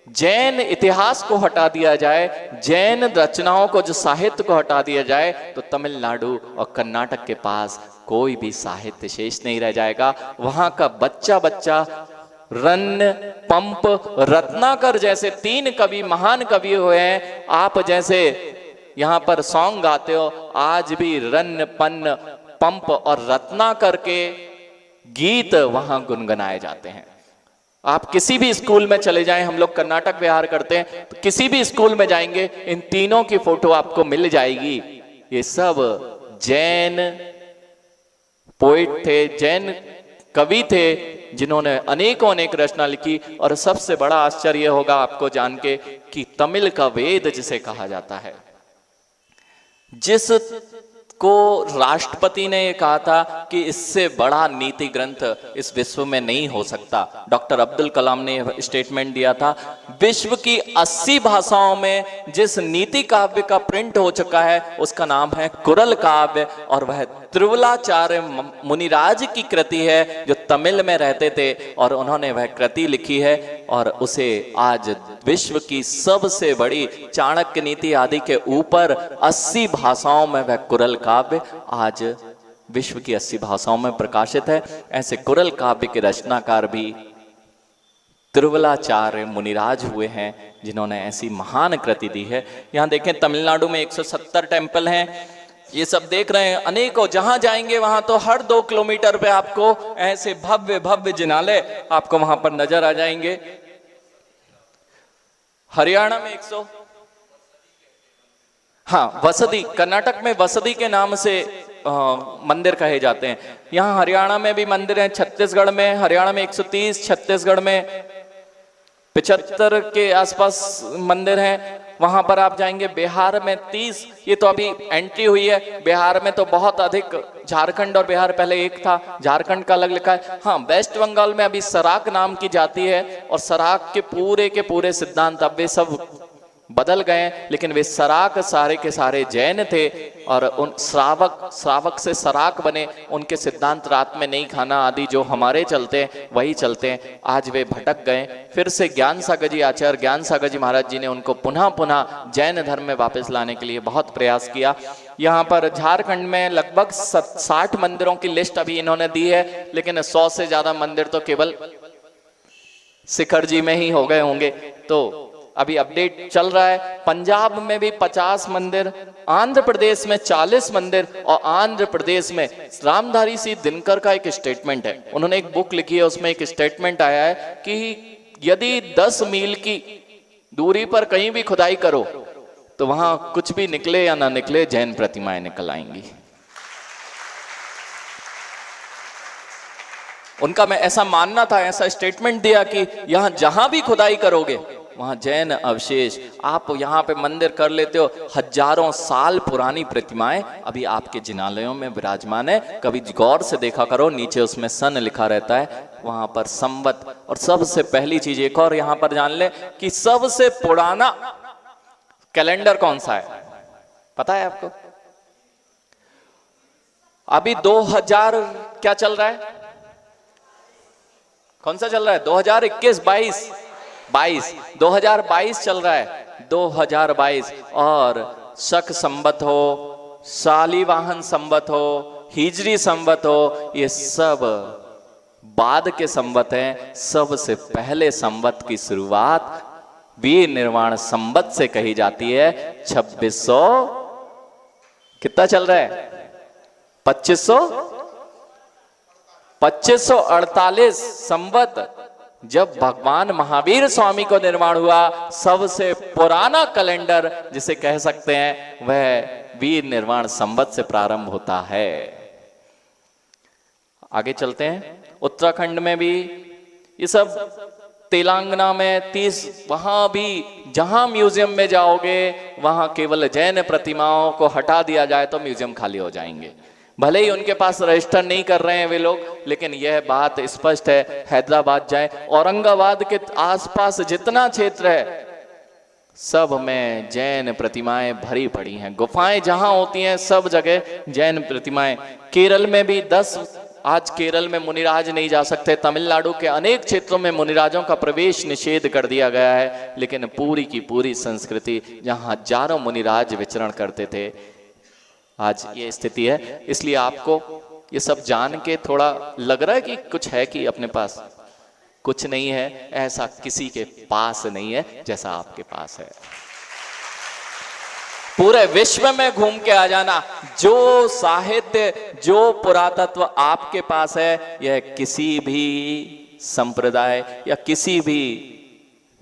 जैन इतिहास को हटा दिया जाए, जैन रचनाओं को, जो साहित्य को हटा दिया जाए, तो तमिलनाडु और कर्नाटक के पास कोई भी साहित्य शेष नहीं रह जाएगा। वहां का बच्चा बच्चा रन्न, पंप, रत्नाकर जैसे 3 कवि, महान कवि हुए हैं। आप जैसे यहाँ पर सॉन्ग गाते हो, आज भी रन्न, पन्न, पंप और रत्नाकर के गीत वहां गुनगुनाए जाते हैं। आप किसी भी स्कूल में चले जाएं, हम लोग कर्नाटक विहार करते हैं, तो किसी भी स्कूल में जाएंगे इन तीनों की फोटो आपको मिल जाएगी। ये सब जैन पोइट थे, जैन कवि थे, जिन्होंने अनेकों अनेक रचना लिखी। और सबसे बड़ा आश्चर्य होगा आपको जान के कि तमिल का वेद जिसे कहा जाता है, जिस को राष्ट्रपति ने कहा था कि इससे बड़ा नीति ग्रंथ इस विश्व में नहीं हो सकता। डॉक्टर अब्दुल कलाम ने स्टेटमेंट दिया था, विश्व की 80 भाषाओं में जिस नीति काव्य का प्रिंट हो चुका है उसका नाम है कुरल काव्य, और वह त्रिवलाचार्य मुनिराज की कृति है जो तमिल में रहते थे, और उन्होंने वह कृति लिखी है। और उसे आज विश्व की सबसे बड़ी चाणक्य नीति आदि के ऊपर 80 भाषाओं में वह कुरल काव्य आज विश्व की 80 भाषाओं में प्रकाशित है। ऐसे कुरल काव्य के रचनाकार भी त्रिवलाचार्य मुनिराज हुए हैं, जिन्होंने ऐसी महान कृति दी है। यहाँ देखें, तमिलनाडु में 170 टेम्पल हैं। ये सब देख रहे हैं, अनेकों, जहां जाएंगे वहां तो हर 2 किलोमीटर पे आपको ऐसे भव्य भव्य जिनालय आपको वहां पर नजर आ जाएंगे। हरियाणा में 100, हाँ, वसदी, कर्नाटक में वसदी के नाम से मंदिर कहे जाते हैं। यहाँ हरियाणा में भी मंदिर हैं। छत्तीसगढ़ में, हरियाणा में 130, छत्तीसगढ़ में 75 के आसपास मंदिर हैं। वहां पर आप जाएंगे। बिहार में 30, ये तो अभी एंट्री हुई है। बिहार में तो बहुत अधिक, झारखंड और बिहार पहले एक था, झारखंड का अलग लिखा है। हाँ, वेस्ट बंगाल में अभी सराक नाम की जाति है, और सराक के पूरे सिद्धांत अब वे सब बदल गए, लेकिन वे सराक सारे के सारे जैन थे, और उन श्रावक से सराक बने। उनके सिद्धांत रात में नहीं खाना आदि जो हमारे चलते हैं वही चलते हैं। आज वे भटक गए। फिर से ज्ञान सागर जी, आचार्य ज्ञान सागर जी महाराज जी ने उनको पुनः जैन धर्म में वापस लाने के लिए बहुत प्रयास किया। यहाँ पर झारखंड में लगभग 60 मंदिरों की लिस्ट अभी इन्होंने दी है, लेकिन 100 से ज्यादा मंदिर तो केवल शिखर जी में ही हो गए होंगे। तो अभी अपडेट चल रहा है। पंजाब में भी 50 मंदिर, आंध्र प्रदेश में 40 मंदिर, और आंध्र प्रदेश में रामधारी सिंह दिनकर का एक स्टेटमेंट है। उन्होंने एक बुक लिखी है, उसमें एक स्टेटमेंट आया है कि यदि 10 मील की दूरी पर कहीं भी खुदाई करो तो वहां कुछ भी निकले या ना निकले, जैन प्रतिमाएं निकल आएंगी। उनका मैं ऐसा मानना था, ऐसा स्टेटमेंट दिया कि यहां जहां भी खुदाई करोगे वहां जैन अवशेष, आप यहाँ पे मंदिर कर लेते हो, हजारों साल पुरानी प्रतिमाएं अभी आपके जिनालयों में विराजमान है। कभी गौर से देखा करो, नीचे उसमें सन लिखा रहता है, वहां पर संवत। और सबसे पहली चीज एक और यहां पर जान ले कि सबसे पुराना कैलेंडर कौन सा है, पता है आपको? अभी 2000 क्या चल रहा है, कौन सा चल रहा है? 2021 22 2022 चल रहा है, 2022। और शक संवत हो, शालीवाहन संवत हो, हिजरी संवत हो, ये सब बाद के संवत हैं। सबसे पहले संवत की शुरुआत वीर निर्वाण संवत से कही जाती है। 2600 कितना चल रहा है? 2548 संवत, जब भगवान महावीर स्वामी को निर्माण हुआ। सबसे पुराना कैलेंडर जिसे कह सकते हैं वह वीर निर्वाण संवत से प्रारंभ होता है। आगे चलते हैं। उत्तराखंड में भी ये सब, तेलंगाना में 30, वहां भी जहां म्यूजियम में जाओगे वहां केवल जैन प्रतिमाओं को हटा दिया जाए तो म्यूजियम खाली हो जाएंगे। भले ही उनके पास रजिस्टर नहीं कर रहे हैं वे लोग, लेकिन यह बात स्पष्ट है। हैदराबाद जाए, औरंगाबाद के आसपास जितना क्षेत्र है सब में जैन प्रतिमाएं भरी पड़ी हैं। गुफाएं जहां होती हैं सब जगह जैन प्रतिमाएं। केरल में भी 10, आज केरल में मुनिराज नहीं जा सकते। तमिलनाडु के अनेक क्षेत्रों में मुनिराजों का प्रवेश निषेध कर दिया गया है, लेकिन पूरी की पूरी संस्कृति जहां हजारों मुनिराज विचरण करते थे, आज ये स्थिति है। इसलिए आपको ये सब जान के थोड़ा लग रहा है कि कुछ है कि अपने पास कुछ नहीं है, ऐसा किसी के पास नहीं है जैसा आपके पास है। पूरे विश्व में घूम के आ जाना, जो साहित्य, जो पुरातत्व आपके पास है, यह किसी भी संप्रदाय या किसी भी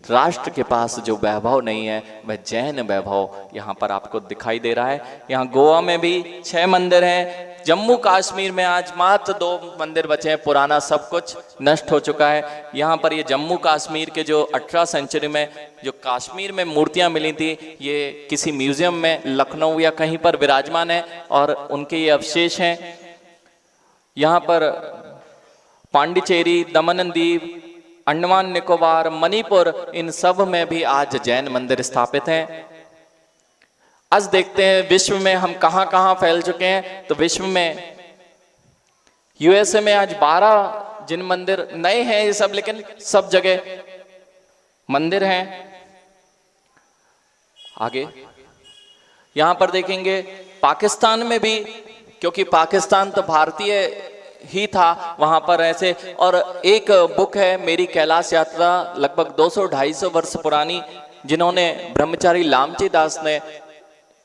राष्ट्र के पास जो वैभव नहीं है वह जैन वैभव यहाँ पर आपको दिखाई दे रहा है। यहाँ गोवा में भी 6 मंदिर हैं। जम्मू कश्मीर में आज मात्र 2 मंदिर बचे हैं, पुराना सब कुछ नष्ट हो चुका है। यहाँ पर ये जम्मू कश्मीर के जो 18 सेंचुरी में जो कश्मीर में मूर्तियाँ मिली थी, ये किसी म्यूजियम में लखनऊ या कहीं पर विराजमान है और उनके ये अवशेष हैं। यहाँ पर पांडिचेरी, दमन दीव, अंडमान निकोबार, मणिपुर, इन सब में भी आज जैन मंदिर स्थापित हैं। आज देखते हैं विश्व में हम कहां कहां फैल चुके हैं। तो विश्व में यूएसए में आज 12 जिन मंदिर नए हैं ये सब, लेकिन सब जगह मंदिर हैं। आगे यहां पर देखेंगे पाकिस्तान में भी, क्योंकि पाकिस्तान तो भारतीय ही था, वहां पर ऐसे। और एक बुक है मेरी कैलाश यात्रा, लगभग 200-250 वर्ष पुरानी, जिन्होंने ब्रह्मचारी लामची दास ने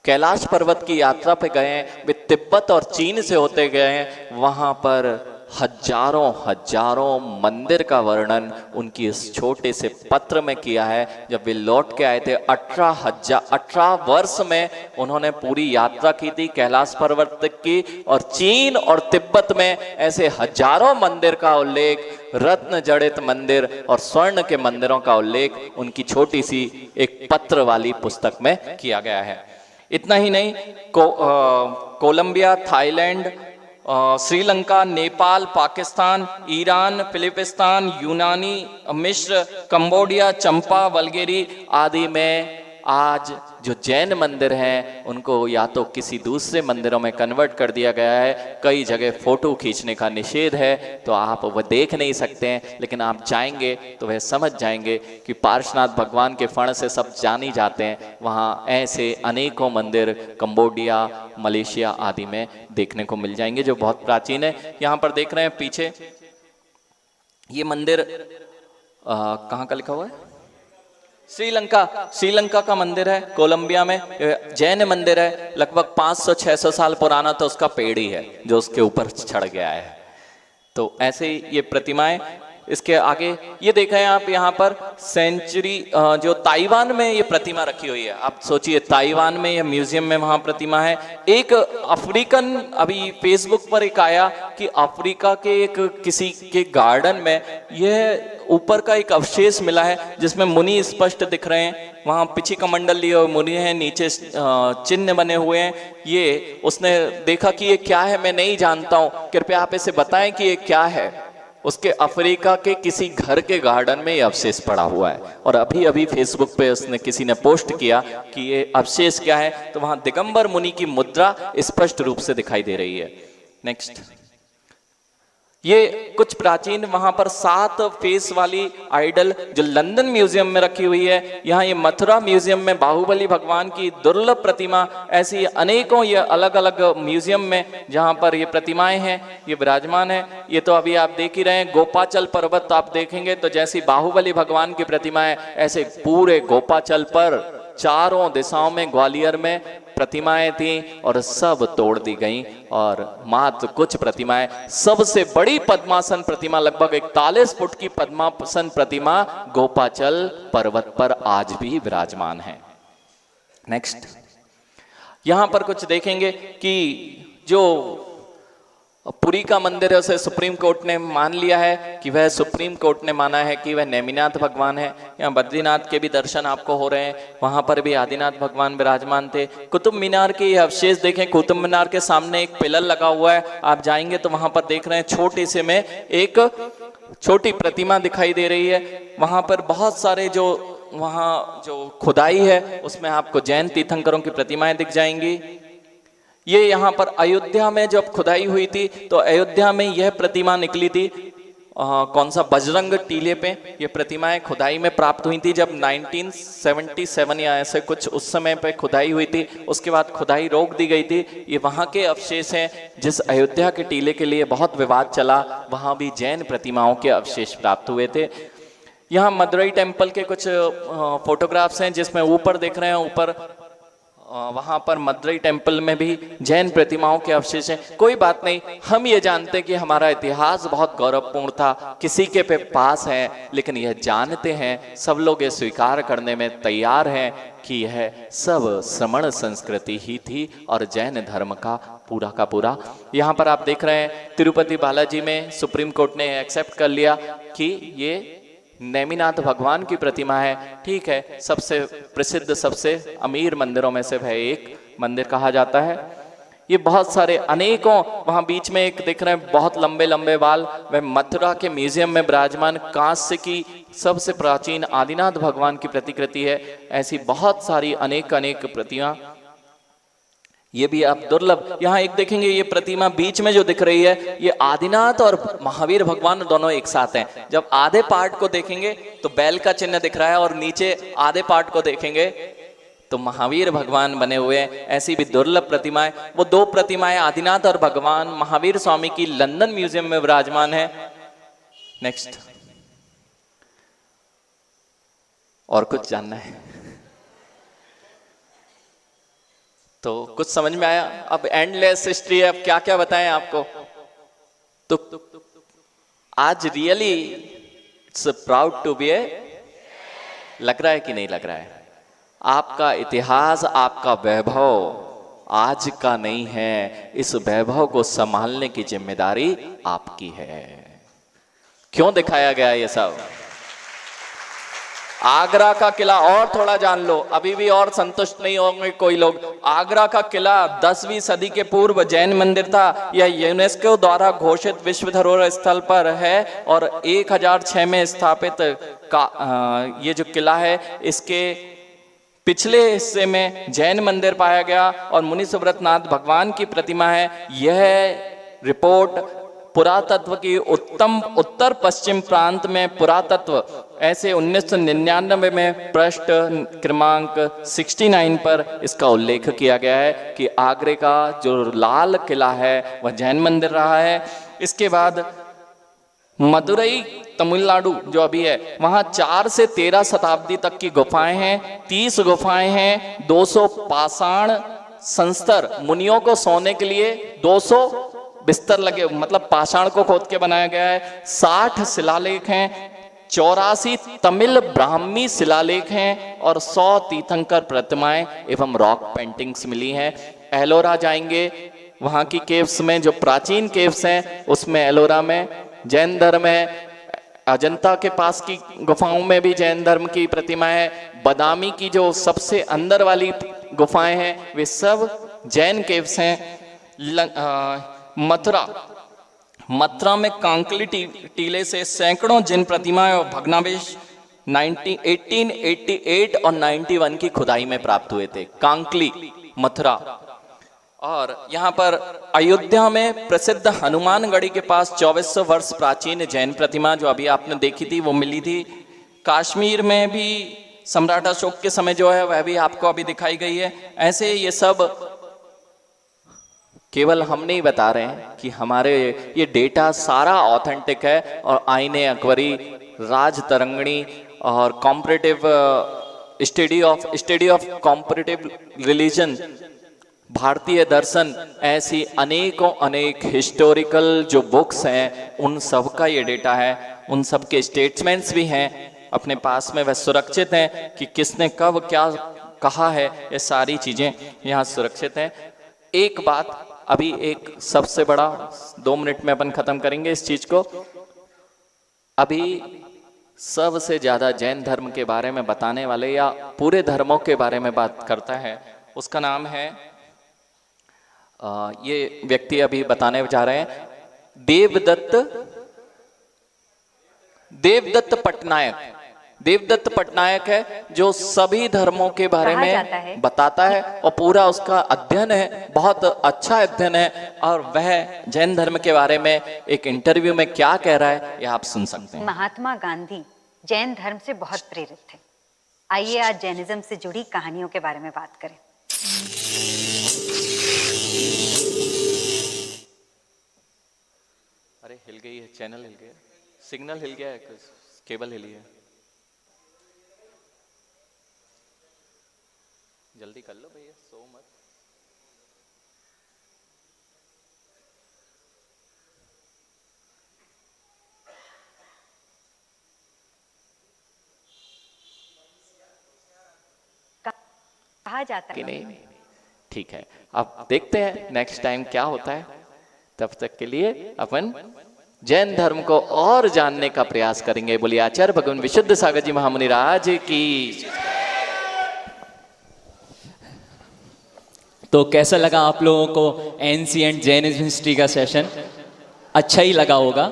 कैलाश पर्वत की यात्रा पे गए हैं, वे तिब्बत और चीन से होते गए हैं। वहां पर हजारों मंदिर का वर्णन उनकी इस छोटे से पत्र में किया है। जब वे लौट के आए थे 18 वर्ष में उन्होंने पूरी यात्रा की थी कैलाश पर्वत की, और चीन और तिब्बत में ऐसे हजारों मंदिर का उल्लेख, रत्न जड़ित मंदिर और स्वर्ण के मंदिरों का उल्लेख उनकी छोटी सी एक पत्र वाली पुस्तक में किया गया है। इतना ही नहीं, Colombia, Thailand, Sri Lanka, Nepal, Pakistan, Iran, फिलिपिस्तान, यूनानी, मिस्र, कंबोडिया, चंपा, बल्गेरी आदि में आज जो जैन मंदिर हैं उनको या तो किसी दूसरे मंदिरों में कन्वर्ट कर दिया गया है। कई जगह फोटो खींचने का निषेध है, तो आप वह देख नहीं सकते हैं, लेकिन आप जाएंगे तो वह समझ जाएंगे कि पार्श्वनाथ भगवान के फण से सब जानी जाते हैं। वहाँ ऐसे अनेकों मंदिर कंबोडिया, मलेशिया आदि में देखने को मिल जाएंगे जो बहुत प्राचीन है। यहाँ पर देख रहे हैं पीछे ये मंदिर कहाँ का लिखा हुआ है? श्रीलंका का मंदिर है, कोलंबिया में जैन मंदिर है, लगभग 500-600 साल पुराना, तो उसका पेड़ ही है जो उसके ऊपर चढ़ गया है। तो ऐसे ही ये प्रतिमाएं इसके आगे ये देखें आप, यहाँ पर सेंचुरी जो ताइवान में ये प्रतिमा रखी हुई है। आप सोचिए ताइवान में ये म्यूजियम में वहाँ प्रतिमा है। एक अफ्रीकन, अभी फेसबुक पर एक आया कि अफ्रीका के एक किसी के गार्डन में यह ऊपर का एक अवशेष मिला है जिसमें मुनि स्पष्ट दिख रहे हैं। वहाँ पिछी कमंडल लिए हुए मुनि हैं, नीचे चिन्ह बने हुए हैं। ये उसने देखा कि ये क्या है, मैं नहीं जानता हूँ, कृपया आप इसे बताएं कि ये क्या है। उसके अफ्रीका के किसी घर के गार्डन में ये अवशेष पड़ा हुआ है और अभी अभी फेसबुक पे उसने किसी ने पोस्ट किया कि ये अवशेष क्या है, तो वहां दिगंबर मुनि की मुद्रा स्पष्ट रूप से दिखाई दे रही है। नेक्स्ट, ये कुछ प्राचीन वहां पर 7 फेस वाली आइडल जो लंदन म्यूजियम में रखी हुई है। यहाँ ये मथुरा म्यूजियम में बाहुबली भगवान की दुर्लभ प्रतिमा, ऐसी अनेकों ये अलग अलग म्यूजियम में जहाँ पर ये प्रतिमाएं हैं ये विराजमान है। ये तो अभी आप देख ही रहे हैं, गोपाचल पर्वत आप देखेंगे तो जैसी बाहुबली भगवान की प्रतिमाएं, ऐसे पूरे गोपाचल पर चारों दिशाओं में ग्वालियर में प्रतिमाएं थी और सब तोड़ दी गई और मात्र कुछ प्रतिमाएं, सबसे बड़ी पद्मासन प्रतिमा लगभग 41 फुट की पद्मासन प्रतिमा गोपाचल पर्वत पर आज भी विराजमान है। नेक्स्ट, यहां पर कुछ देखेंगे कि जो पुरी का मंदिर है उसे सुप्रीम कोर्ट ने मान लिया है कि वह, सुप्रीम कोर्ट ने माना है कि वह नेमिनाथ भगवान है। यहाँ बद्रीनाथ के भी दर्शन आपको हो रहे हैं, वहां पर भी आदिनाथ भगवान विराजमान थे। कुतुब मीनार के ये अवशेष देखें, कुतुब मीनार के सामने एक पिलर लगा हुआ है, आप जाएंगे तो वहां पर देख रहे हैं छोटे से में एक छोटी प्रतिमा दिखाई दे रही है। वहां पर बहुत सारे जो वहां जो खुदाई है उसमें आपको जैन तीर्थंकरों की प्रतिमाएं दिख जाएंगी। ये यहाँ पर अयोध्या में जब खुदाई हुई थी तो अयोध्या में यह प्रतिमा निकली थी, कौन सा, बजरंग टीले पे ये प्रतिमाएं खुदाई में प्राप्त हुई थी जब 1977 या ऐसे कुछ उस समय पे खुदाई हुई थी। उसके बाद खुदाई रोक दी गई थी। ये वहाँ के अवशेष हैं जिस अयोध्या के टीले के लिए बहुत विवाद चला, वहाँ भी जैन प्रतिमाओं के अवशेष प्राप्त हुए थे। यहाँ मदुरई टेम्पल के कुछ फोटोग्राफ्स हैं जिसमें ऊपर देख रहे हैं, ऊपर वहां पर मदुरई टेम्पल में भी जैन प्रतिमाओं के अवशेष हैं। कोई बात नहीं, हम ये जानते हैं कि हमारा इतिहास बहुत गौरवपूर्ण था, किसी के पास है, लेकिन यह जानते हैं, सब लोग ये स्वीकार करने में तैयार हैं कि यह सब श्रमण संस्कृति ही थी और जैन धर्म का पूरा। यहाँ पर आप देख रहे हैं तिरुपति बालाजी में सुप्रीम कोर्ट ने एक्सेप्ट कर लिया कि ये नेमिनाथ भगवान की प्रतिमा है। ठीक है, सबसे प्रसिद्ध, सबसे अमीर मंदिरों में से वह एक मंदिर कहा जाता है। ये बहुत सारे अनेकों, वहां बीच में एक दिख रहे हैं बहुत लंबे लंबे बाल, वह मथुरा के म्यूजियम में विराजमान कांस्य की सबसे प्राचीन आदिनाथ भगवान की प्रतिकृति है। ऐसी बहुत सारी अनेक प्रतिमा, ये भी आप दुर्लभ। यहाँ एक देखेंगे, ये प्रतिमा बीच में जो दिख रही है ये आदिनाथ और महावीर भगवान दोनों एक साथ हैं। जब आधे पार्ट को देखेंगे तो बैल का चिन्ह दिख रहा है और नीचे आधे पार्ट को देखेंगे तो महावीर भगवान बने हुए हैं। ऐसी भी दुर्लभ प्रतिमाएं, वो 2 प्रतिमाएं आदिनाथ और भगवान महावीर स्वामी की लंदन म्यूजियम में विराजमान है। नेक्स्ट, और कुछ जानना है तो कुछ समझ में आया? अब एंडलेस हिस्ट्री है, अब क्या क्या बताएं आपको। तो आज really it's proud to be a, लग रहा है कि नहीं लग रहा है? आपका इतिहास, आपका वैभव आज का नहीं है, इस वैभव को संभालने की जिम्मेदारी आपकी है। क्यों दिखाया गया ये सब? आगरा का किला, और थोड़ा जान लो, अभी भी और संतुष्ट नहीं होंगे कोई लोग। आगरा का किला 10वीं सदी के पूर्व जैन मंदिर था, यह यूनेस्को द्वारा घोषित विश्व धरोहर स्थल पर है और 1006 में स्थापित ये जो किला है इसके पिछले हिस्से में जैन मंदिर पाया गया और मुनि सुब्रतनाथ भगवान की प्रतिमा है। यह रिपोर्ट पुरातत्व की उत्तर पश्चिम प्रांत में पुरातत्व ऐसे 1999 में पृष्ठ क्रमांक 69 पर इसका उल्लेख किया गया है कि आगरे का जो लाल किला है वह जैन मंदिर रहा है। इसके बाद मदुरई तमिलनाडु जो अभी है वहाँ 4 से 13 शताब्दी तक की गुफाएं हैं, 30 गुफाएं हैं, 200 पाषाण संस्तर मुनियों को सोने के लिए 200 बिस्तर लगे, मतलब पाषाण को खोद के बनाया गया है। 60 शिलालेख हैं, 84 तमिल ब्राह्मी शिलालेख हैं और 100 तीर्थंकर प्रतिमाएं एवं रॉक पेंटिंग्स मिली हैं। एलोरा जाएंगे, वहां की केव्स में, जो प्राचीन केव्स हैं उसमें एलोरा में जैन धर्म है। अजंता के पास की गुफाओं में भी जैन धर्म की प्रतिमाएं हैं। बदामी की जो सबसे अंदर वाली गुफाएं हैं वे सब जैन केव्स हैं। मथुरा में कांकली टीले से सैकड़ों जैन प्रतिमाएं और भग्नावशेष 1888 और 91 की खुदाई में प्राप्त हुए थे। कांकली, मथुरा। और यहाँ पर अयोध्या में प्रसिद्ध हनुमानगढ़ी के पास 2400 वर्ष प्राचीन जैन प्रतिमा जो अभी आपने देखी थी वो मिली थी। कश्मीर में भी सम्राट अशोक के समय जो है वह भी आपको अभी दिखाई गई है। ऐसे ये सब केवल हम नहीं बता रहे हैं कि हमारे ये डेटा सारा ऑथेंटिक है। और आईने अकबरी, राज तरंगणी और comparative study of comparative religion, भारतीय दर्शन, ऐसी अनेक हिस्टोरिकल जो बुक्स हैं उन सब का ये डेटा है। उन सब के स्टेटमेंट्स भी हैं अपने पास में, वह सुरक्षित हैं कि किसने कब क्या कहा है, ये सारी चीजें यहाँ सुरक्षित हैं। एक बात अभी, एक सबसे बड़ा, 2 मिनट में अपन खत्म करेंगे इस चीज को। अभी सबसे ज्यादा जैन धर्म के बारे में बताने वाले या पूरे धर्मों के बारे में बात करता है, उसका नाम है, ये व्यक्ति अभी बताने जा रहे हैं, देवदत्त पटनायक। देवदत्त पटनायक है जो सभी धर्मों के बारे में बताता है और पूरा उसका अध्ययन है, बहुत अच्छा अध्ययन है। और वह जैन धर्म के बारे में एक इंटरव्यू में क्या कह रहा है ये आप सुन सकते हैं। महात्मा गांधी जैन धर्म से बहुत प्रेरित थे। आइए आज जैनिज्म से जुड़ी कहानियों के बारे में बात करें। अरे हिल गई है, चैनल हिल गया, सिग्नल हिल गया है, केबल हिली है। जल्दी कर लो भैया, सो मत। कहा जाता है कि नहीं, ठीक है, अब देखते हैं नेक्स्ट टाइम क्या होता है। तब तक के लिए अपन जैन धर्म को और जानने का प्रयास करेंगे। बोलिए आचार्य भगवान विशुद्ध सागर जी महामुनि राज की। तो कैसा लगा आप लोगों को एंशिएंट जैनिज्म हिस्ट्री का सेशन? अच्छा ही लगा होगा।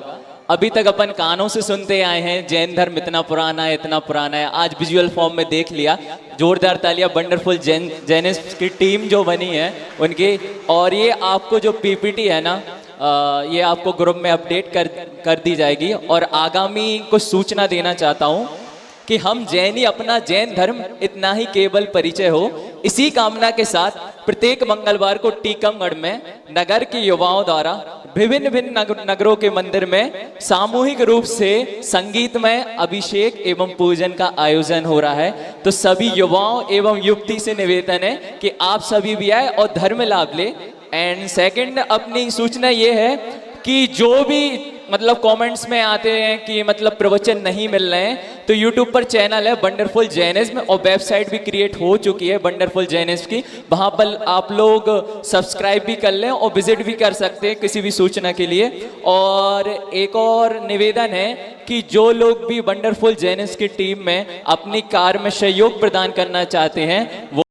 अभी तक अपन कानों से सुनते आए हैं जैन धर्म इतना पुराना है, इतना पुराना है। आज विजुअल फॉर्म में देख लिया। जोरदार तालियां वंडरफुल जैनिस्ट की टीम जो बनी है उनकी। और ये आपको जो पीपीटी है ना, ये आपको ग्रुप में अपडेट कर दी जाएगी। और आगामी कुछ सूचना देना चाहता हूँ कि हम जैनी अपना जैन धर्म इतना ही केवल परिचय हो, इसी कामना के साथ प्रत्येक मंगलवार को टीकमगढ़ में नगर के युवाओं द्वारा विभिन्न नगरों के मंदिर में सामूहिक रूप से संगीतमय अभिषेक एवं पूजन का आयोजन हो रहा है। तो सभी युवाओं एवं युवती से निवेदन है कि आप सभी भी आए और धर्म लाभ ले। एंड सेकंड अपनी सूचना ये है कि जो भी मतलब कमेंट्स में आते हैं कि मतलब प्रवचन नहीं मिल रहे हैं, तो यूट्यूब पर चैनल है वंडरफुल जैनिज्म और वेबसाइट भी क्रिएट हो चुकी है वंडरफुल जैनिज्म की। वहां पर आप लोग सब्सक्राइब भी कर लें और विजिट भी कर सकते हैं किसी भी सूचना के लिए। और एक और निवेदन है कि जो लोग भी वंडरफुल जैनिज्म की टीम में अपनी कार्य में सहयोग प्रदान करना चाहते हैं वो